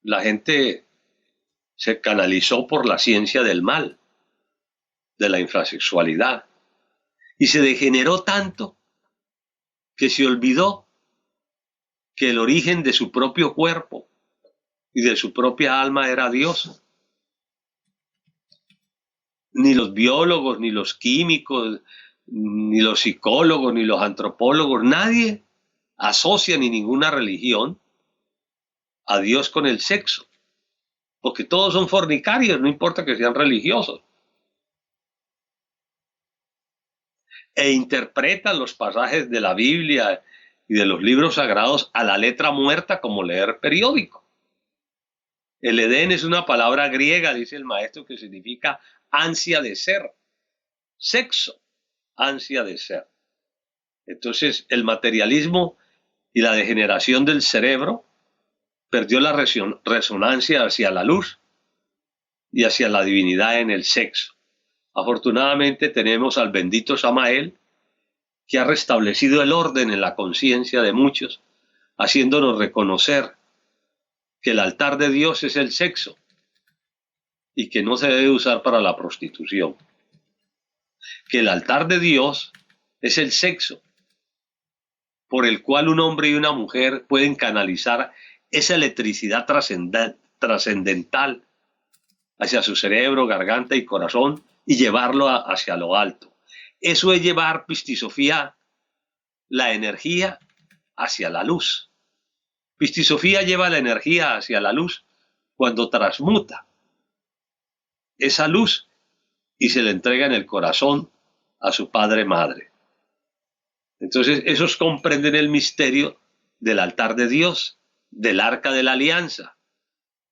Speaker 1: La gente se canalizó por la ciencia del mal, de la infrasexualidad, y se degeneró tanto que se olvidó que el origen de su propio cuerpo y de su propia alma era Dios. Ni los biólogos, ni los químicos, ni los psicólogos, ni los antropólogos, nadie asocia ni ninguna religión a Dios con el sexo, porque todos son fornicarios, no importa que sean religiosos. E interpretan los pasajes de la Biblia y de los libros sagrados a la letra muerta como leer periódico. El Edén es una palabra griega, dice el maestro, que significa ansia de ser, sexo, ansia de ser. Entonces el materialismo y la degeneración del cerebro perdió la resonancia hacia la luz y hacia la divinidad en el sexo. Afortunadamente tenemos al bendito Samael, que ha restablecido el orden en la conciencia de muchos, haciéndonos reconocer que el altar de Dios es el sexo y que no se debe usar para la prostitución. Que el altar de Dios es el sexo por el cual un hombre y una mujer pueden canalizar esa electricidad trascendental hacia su cerebro, garganta y corazón y llevarlo hacia lo alto. Eso es llevar, Pistisofía, la energía hacia la luz. Pistisofía lleva la energía hacia la luz cuando transmuta esa luz y se le entrega en el corazón a su padre-madre. Entonces, esos comprenden el misterio del altar de Dios, del arca de la alianza.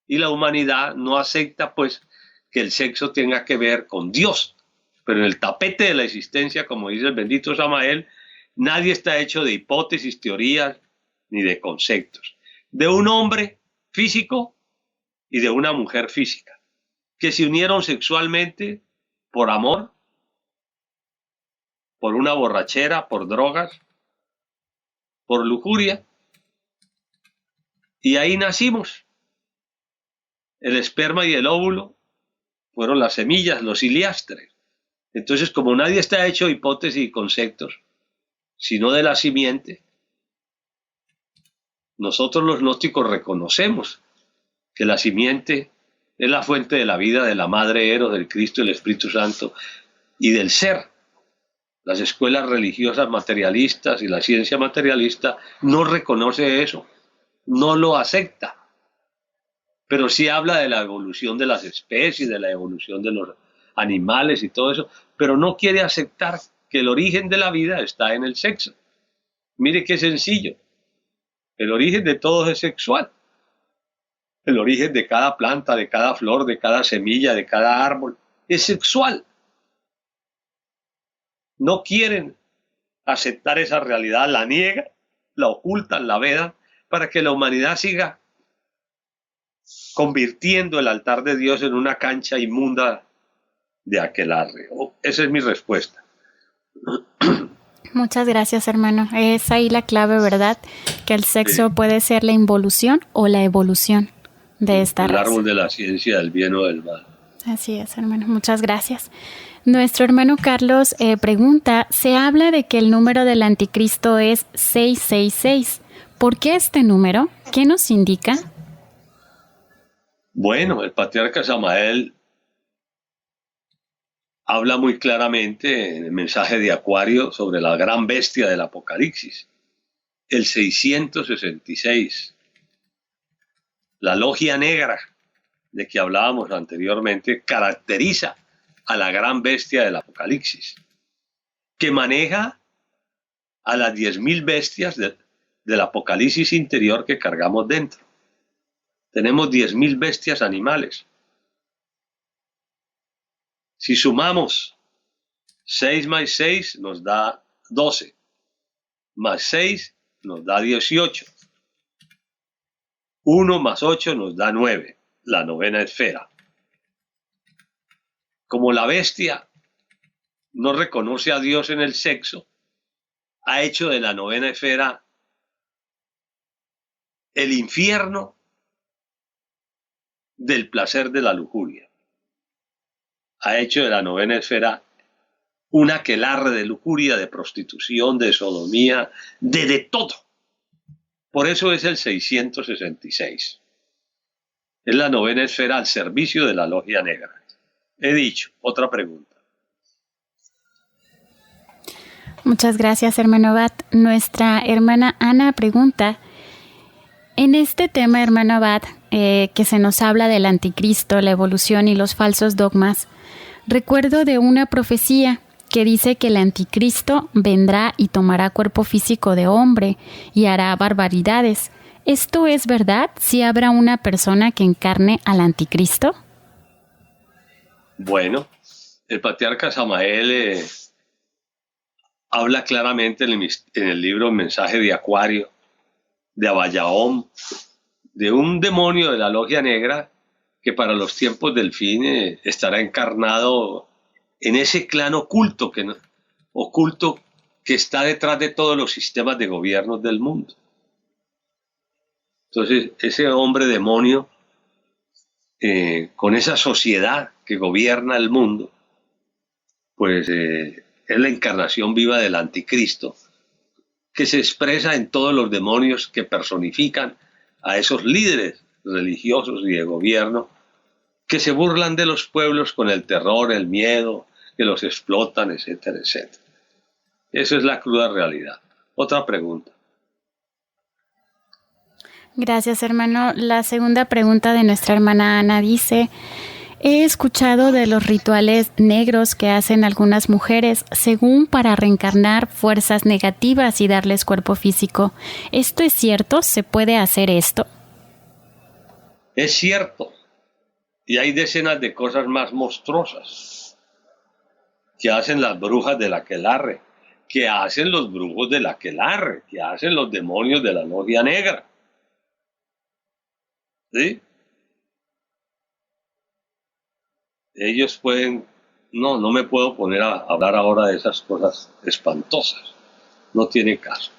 Speaker 1: Y la humanidad no acepta, pues, que el sexo tenga que ver con Dios. Pero en el tapete de la existencia, como dice el bendito Samael, nadie está hecho de hipótesis, teorías, ni de conceptos. De un hombre físico y de una mujer física, que se unieron sexualmente por amor, por una borrachera, por drogas, por lujuria, y ahí nacimos. El esperma y el óvulo fueron las semillas, los hiliastres. Entonces, como nadie está hecho de hipótesis y conceptos, sino de la simiente, nosotros los gnósticos reconocemos que la simiente es la fuente de la vida de la Madre Eros, del Cristo, del Espíritu Santo y del ser. Las escuelas religiosas materialistas y la ciencia materialista no reconoce eso, no lo acepta. pero sí habla de la evolución de las especies, de la evolución de los animales y todo eso, pero no quiere aceptar que el origen de la vida está en el sexo. Mire qué sencillo. El origen de todo es sexual. El origen de cada planta, de cada flor, de cada semilla, de cada árbol, es sexual. No quieren aceptar esa realidad, la niegan, la ocultan, la vedan, para que la humanidad siga convirtiendo el altar de Dios en una cancha inmunda de aquelarre. Esa es mi respuesta.
Speaker 2: Muchas gracias, hermano. Es ahí la clave, ¿verdad? Que el sexo
Speaker 1: Sí.
Speaker 2: puede ser la involución o la evolución de esta
Speaker 1: El
Speaker 2: raza.
Speaker 1: árbol de la ciencia del bien o del mal.
Speaker 2: Así es, hermano. Muchas gracias. Nuestro hermano Carlos pregunta, se habla de que el número del anticristo es 666. ¿Por qué este número? ¿Qué nos indica?
Speaker 1: Bueno, el patriarca Samael habla muy claramente en el mensaje de Acuario sobre la gran bestia del Apocalipsis, el 666, la logia negra de que hablábamos anteriormente, caracteriza a la gran bestia del Apocalipsis, que maneja a las 10.000 bestias del Apocalipsis interior que cargamos dentro. Tenemos 10.000 bestias animales. Si sumamos 6 más 6 nos da 12, más 6 nos da 18, 1 más 8 nos da 9, la novena esfera. Como la bestia no reconoce a Dios en el sexo, ha hecho de la novena esfera el infierno del placer de la lujuria. Ha hecho de la novena esfera un aquelarre de lujuria, de prostitución, de sodomía, de todo. Por eso es el 666. Es la novena esfera al servicio de la logia negra. He dicho. Otra pregunta.
Speaker 2: Muchas gracias, hermano Abad. Nuestra hermana Ana pregunta, en este tema, hermano Abad, que se nos habla del anticristo, la evolución y los falsos dogmas, recuerdo de una profecía que dice que el anticristo vendrá y tomará cuerpo físico de hombre y hará barbaridades. ¿Esto es verdad? ¿Sí habrá una persona que encarne al anticristo?
Speaker 1: Bueno, el patriarca Samael habla claramente en el libro Mensaje de Acuario, de Abayaom, de un demonio de la logia negra que para los tiempos del fin estará encarnado en ese clan oculto que está detrás de todos los sistemas de gobierno del mundo. Entonces, ese hombre demonio, con esa sociedad que gobierna el mundo, pues es la encarnación viva del anticristo, que se expresa en todos los demonios que personifican a esos líderes religiosos y de gobierno que se burlan de los pueblos con el terror, el miedo, que los explotan, etcétera, etcétera. Esa es la cruda realidad. Otra pregunta.
Speaker 2: Gracias, hermano. La segunda pregunta de nuestra hermana Ana dice, he escuchado de los rituales negros que hacen algunas mujeres según para reencarnar fuerzas negativas y darles cuerpo físico. ¿Esto es cierto? ¿Se puede hacer esto?
Speaker 1: Es cierto. Y hay decenas de cosas más monstruosas que hacen las brujas del aquelarre, que hacen los brujos del aquelarre, que hacen los demonios de la logia negra. ¿Sí? Ellos pueden, no me puedo poner a hablar ahora de esas cosas espantosas, no tiene caso.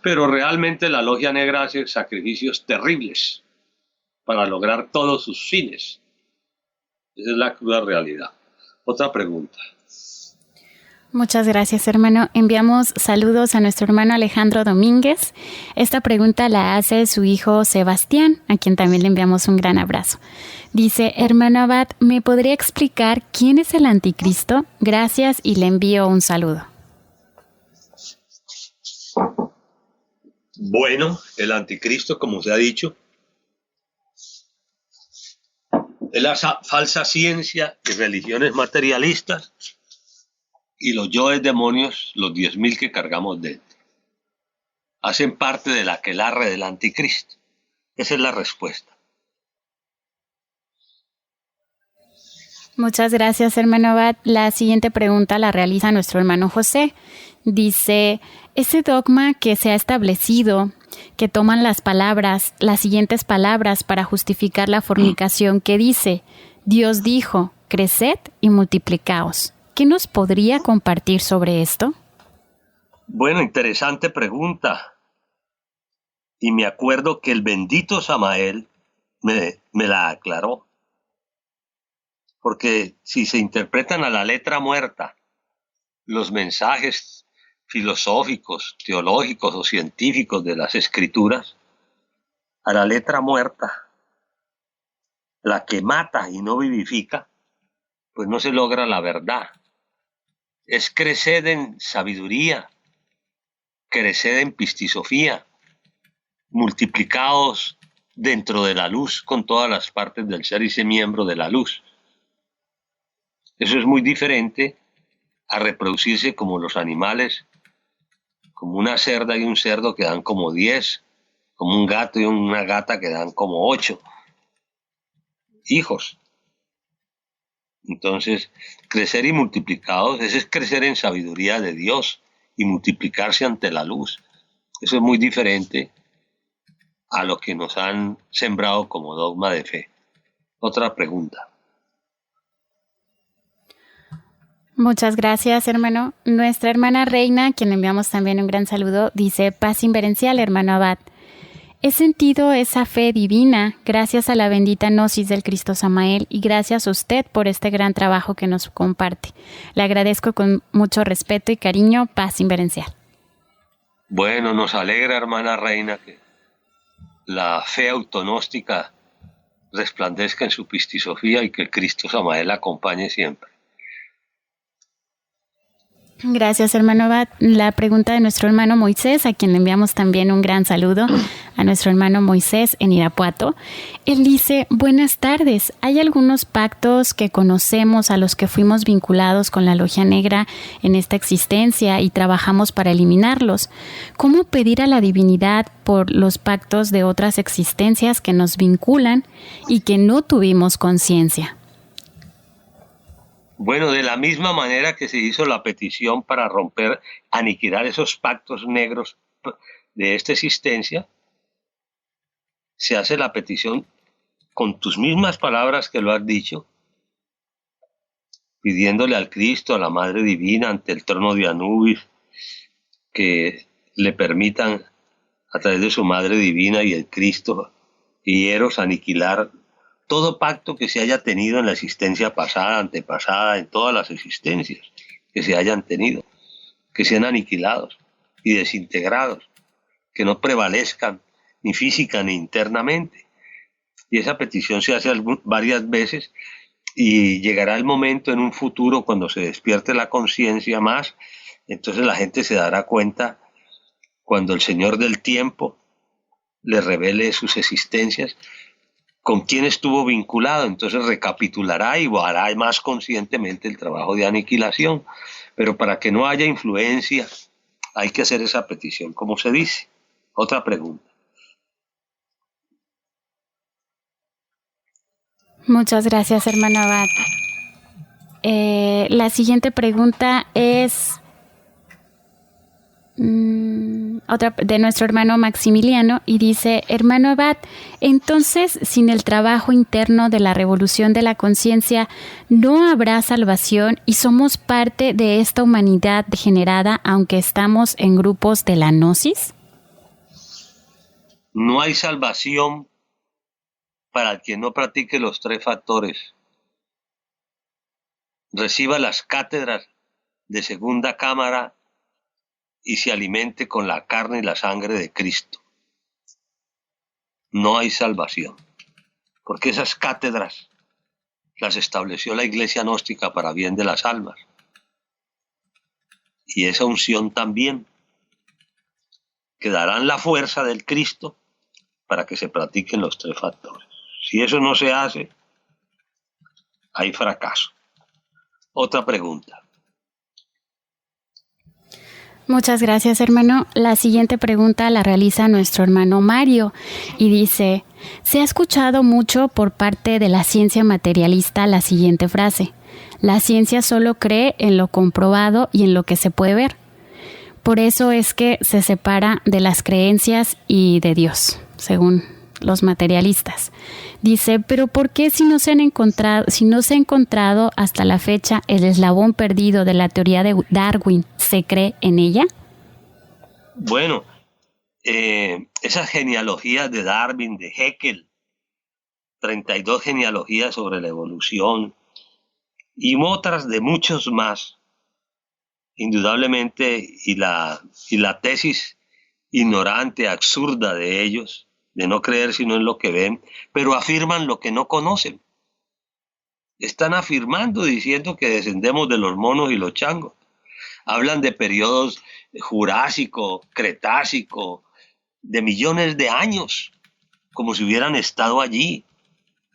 Speaker 1: Pero realmente la logia negra hace sacrificios terribles para lograr todos sus fines. Esa es la cruda realidad. Otra pregunta.
Speaker 2: Muchas gracias, hermano. Enviamos saludos a nuestro hermano Alejandro Domínguez. Esta pregunta la hace su hijo Sebastián, a quien también le enviamos un gran abrazo. Dice, hermano Abad, ¿me podría explicar quién es el anticristo? Gracias y le envío un saludo.
Speaker 1: Bueno, el anticristo, como se ha dicho, Es la falsa ciencia y religiones materialistas y los yoes demonios, los 10.000 que cargamos dentro. Hacen parte del aquelarre del anticristo. Esa es la respuesta.
Speaker 2: Muchas gracias, hermano Abad. La siguiente pregunta la realiza nuestro hermano José. Dice, ese dogma que se ha establecido, que toman las siguientes palabras para justificar la fornicación, que dice, Dios dijo, creced y multiplicaos. ¿Qué nos podría compartir sobre esto?
Speaker 1: Bueno, interesante pregunta. Y me acuerdo que el bendito Samael me la aclaró. Porque si se interpretan a la letra muerta los mensajes filosóficos, teológicos o científicos de las escrituras, a la letra muerta, la que mata y no vivifica, pues no se logra la verdad. Es crecer en sabiduría, crecer en pistisofía, multiplicados dentro de la luz con todas las partes del ser y ser miembro de la luz. Eso es muy diferente a reproducirse como los animales, como una cerda y un cerdo que dan como 10, como un gato y una gata que dan como 8 hijos. Entonces, crecer y multiplicados, eso es crecer en sabiduría de Dios y multiplicarse ante la luz. Eso es muy diferente a lo que nos han sembrado como dogma de fe. Otra pregunta.
Speaker 2: Muchas gracias, hermano. Nuestra hermana Reina, a quien le enviamos también un gran saludo, dice, paz inverencial, hermano Abad. He sentido esa fe divina gracias a la bendita gnosis del Cristo Samael y gracias a usted por este gran trabajo que nos comparte. Le agradezco con mucho respeto y cariño, paz inverencial.
Speaker 1: Bueno, nos alegra, hermana Reina, que la fe autonóstica resplandezca en su pistisofía y que el Cristo Samael la acompañe siempre.
Speaker 2: Gracias, hermano Abad. La pregunta de nuestro hermano Moisés, a quien le enviamos también un gran saludo, a nuestro hermano Moisés en Irapuato. Él dice, buenas tardes, ¿hay algunos pactos que conocemos a los que fuimos vinculados con la Logia Negra en esta existencia y trabajamos para eliminarlos? ¿Cómo pedir a la divinidad por los pactos de otras existencias que nos vinculan y que no tuvimos conciencia?
Speaker 1: Bueno, de la misma manera que se hizo la petición para romper, aniquilar esos pactos negros de esta existencia, se hace la petición con tus mismas palabras que lo has dicho, pidiéndole al Cristo, a la Madre Divina, ante el trono de Anubis, que le permitan, a través de su Madre Divina y el Cristo y Eros, aniquilar todo pacto que se haya tenido en la existencia pasada, antepasada, en todas las existencias que se hayan tenido, que sean aniquilados y desintegrados, que no prevalezcan ni física ni internamente. Y esa petición se hace varias veces y llegará el momento en un futuro cuando se despierte la conciencia más, entonces la gente se dará cuenta cuando el Señor del tiempo le revele sus existencias, con quién estuvo vinculado, entonces recapitulará y hará más conscientemente el trabajo de aniquilación. Pero para que no haya influencia, hay que hacer esa petición, como se dice. Otra pregunta.
Speaker 2: Muchas gracias, hermano Abad. La siguiente pregunta es otra de nuestro hermano Maximiliano y dice, hermano Abad, entonces sin el trabajo interno de la revolución de la conciencia no habrá salvación y somos parte de esta humanidad degenerada aunque estamos en grupos de la gnosis.
Speaker 1: No hay salvación para el que no practique los 3 factores. Reciba las cátedras de segunda cámara y se alimente con la carne y la sangre de Cristo. No hay salvación, porque esas cátedras las estableció la Iglesia gnóstica para bien de las almas. Y esa unción también, que darán la fuerza del Cristo para que se practiquen los 3 factores. Si eso no se hace,
Speaker 3: hay fracaso. Otra pregunta.
Speaker 2: Muchas gracias, hermano. La siguiente pregunta la realiza nuestro hermano Mario y dice: se ha escuchado mucho por parte de la ciencia materialista la siguiente frase: la ciencia solo cree en lo comprobado y en lo que se puede ver. Por eso es que se separa de las creencias y de Dios, según los materialistas. Dice, pero ¿por qué si no se ha encontrado hasta la fecha el eslabón perdido de la teoría de Darwin, se cree en ella?
Speaker 3: Bueno, esas genealogías de Darwin, de Haeckel, 32 genealogías sobre la evolución y otras de muchos más, indudablemente, y la tesis ignorante, absurda de ellos, de no creer sino en lo que ven, pero afirman lo que no conocen. Están afirmando, diciendo que descendemos de los monos y los changos. Hablan de periodos jurásico, cretácico, de millones de años, como si hubieran estado allí.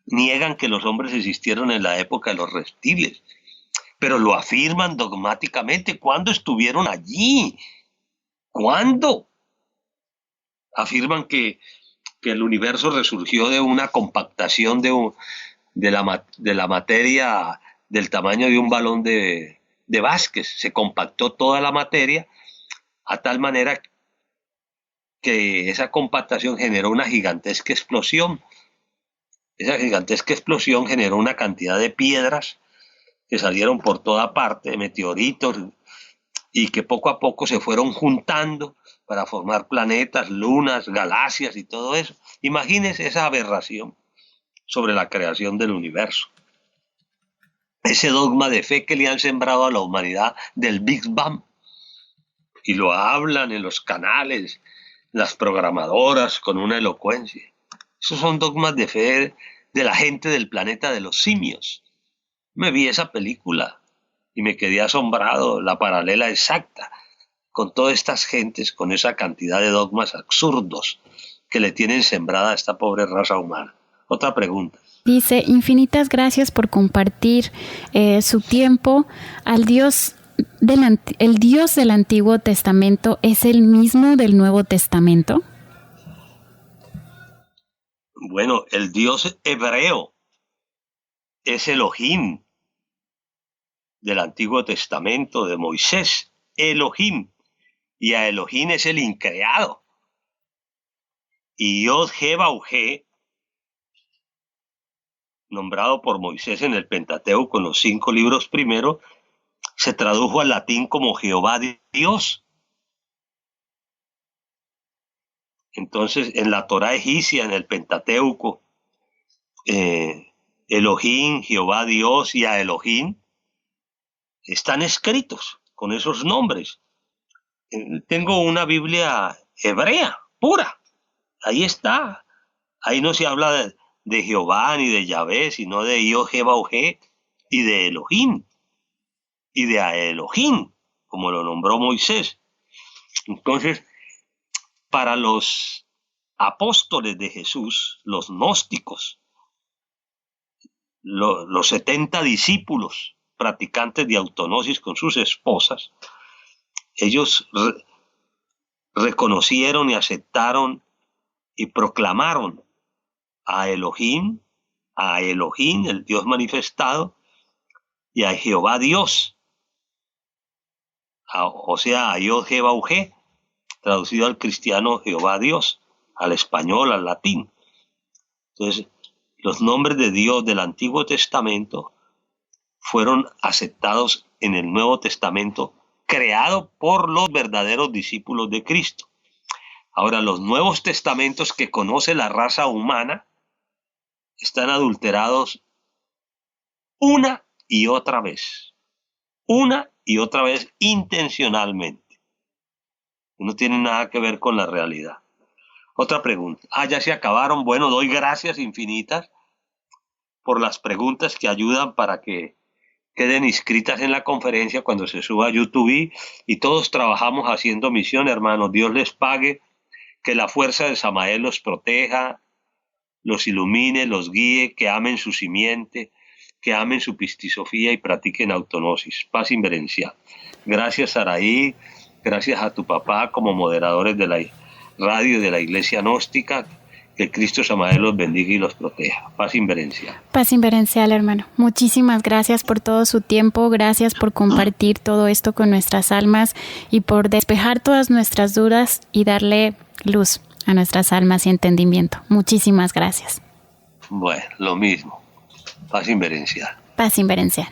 Speaker 3: Niegan que los hombres existieron en la época de los reptiles, pero lo afirman dogmáticamente. ¿Cuándo estuvieron allí? ¿Cuándo? Afirman que el universo resurgió de una compactación de la materia del tamaño de un balón de básquet. Se compactó toda la materia a tal manera que esa compactación generó una gigantesca explosión. Esa gigantesca explosión generó una cantidad de piedras que salieron por toda parte, meteoritos, y que poco a poco se fueron juntando para formar planetas, lunas, galaxias y todo eso. Imagínense esa aberración sobre la creación del universo. Ese dogma de fe que le han sembrado a la humanidad del Big Bang. Y lo hablan en los canales, las programadoras con una elocuencia. Esos son dogmas de fe de la gente del planeta de los simios. Me vi esa película y me quedé asombrado, la paralela exacta con todas estas gentes, con esa cantidad de dogmas absurdos que le tienen sembrada a esta pobre raza humana. Otra pregunta.
Speaker 2: Dice, infinitas gracias por compartir su tiempo. ¿El Dios del Antiguo Testamento es el mismo del Nuevo Testamento?
Speaker 3: Bueno, el Dios hebreo es Elohim del Antiguo Testamento de Moisés, Elohim, y a Elohim es el increado. Y Yod-He-Vau-He, nombrado por Moisés en el Pentateuco, en los 5 libros primeros, se tradujo al latín como Jehová Dios. Entonces, en la Torá egipcia, en el Pentateuco, Elohim, Jehová Dios y a Elohim están escritos con esos nombres. Tengo una Biblia hebrea, pura. Ahí está. Ahí no se habla de Jehová ni de Yahvé, sino de Yod-He-Vau-He y de Elohim. Y de a Elohim, como lo nombró Moisés. Entonces, para los apóstoles de Jesús, los gnósticos, los 70 discípulos practicantes de autonosis con sus esposas, ellos reconocieron y aceptaron y proclamaron a Elohim, el Dios manifestado, y a Jehová Dios, o sea, a Yod-He-Vau-He, traducido al cristiano Jehová Dios, al español, al latín. Entonces, los nombres de Dios del Antiguo Testamento fueron aceptados en el Nuevo Testamento, creado por los verdaderos discípulos de Cristo. Ahora, los Nuevos Testamentos que conoce la raza humana están adulterados una y otra vez intencionalmente. No tienen nada que ver con la realidad. Otra pregunta. Ya se acabaron. Bueno, doy gracias infinitas por las preguntas que ayudan para que queden inscritas en la conferencia cuando se suba a YouTube, y todos trabajamos haciendo misión, hermanos. Dios les pague, que la fuerza de Samael los proteja, los ilumine, los guíe, que amen su simiente, que amen su pistisofía y practiquen autonosis. Paz inverencial. Gracias, Saraí. Gracias a tu papá como moderadores de la radio de la Iglesia Gnóstica. Que Cristo Samael los bendiga y los proteja. Paz inverencial.
Speaker 2: Paz inverencial, hermano. Muchísimas gracias por todo su tiempo. Gracias por compartir todo esto con nuestras almas y por despejar todas nuestras dudas y darle luz a nuestras almas y entendimiento. Muchísimas gracias.
Speaker 3: Bueno, lo mismo. Paz inverencial.
Speaker 2: Paz inverencial.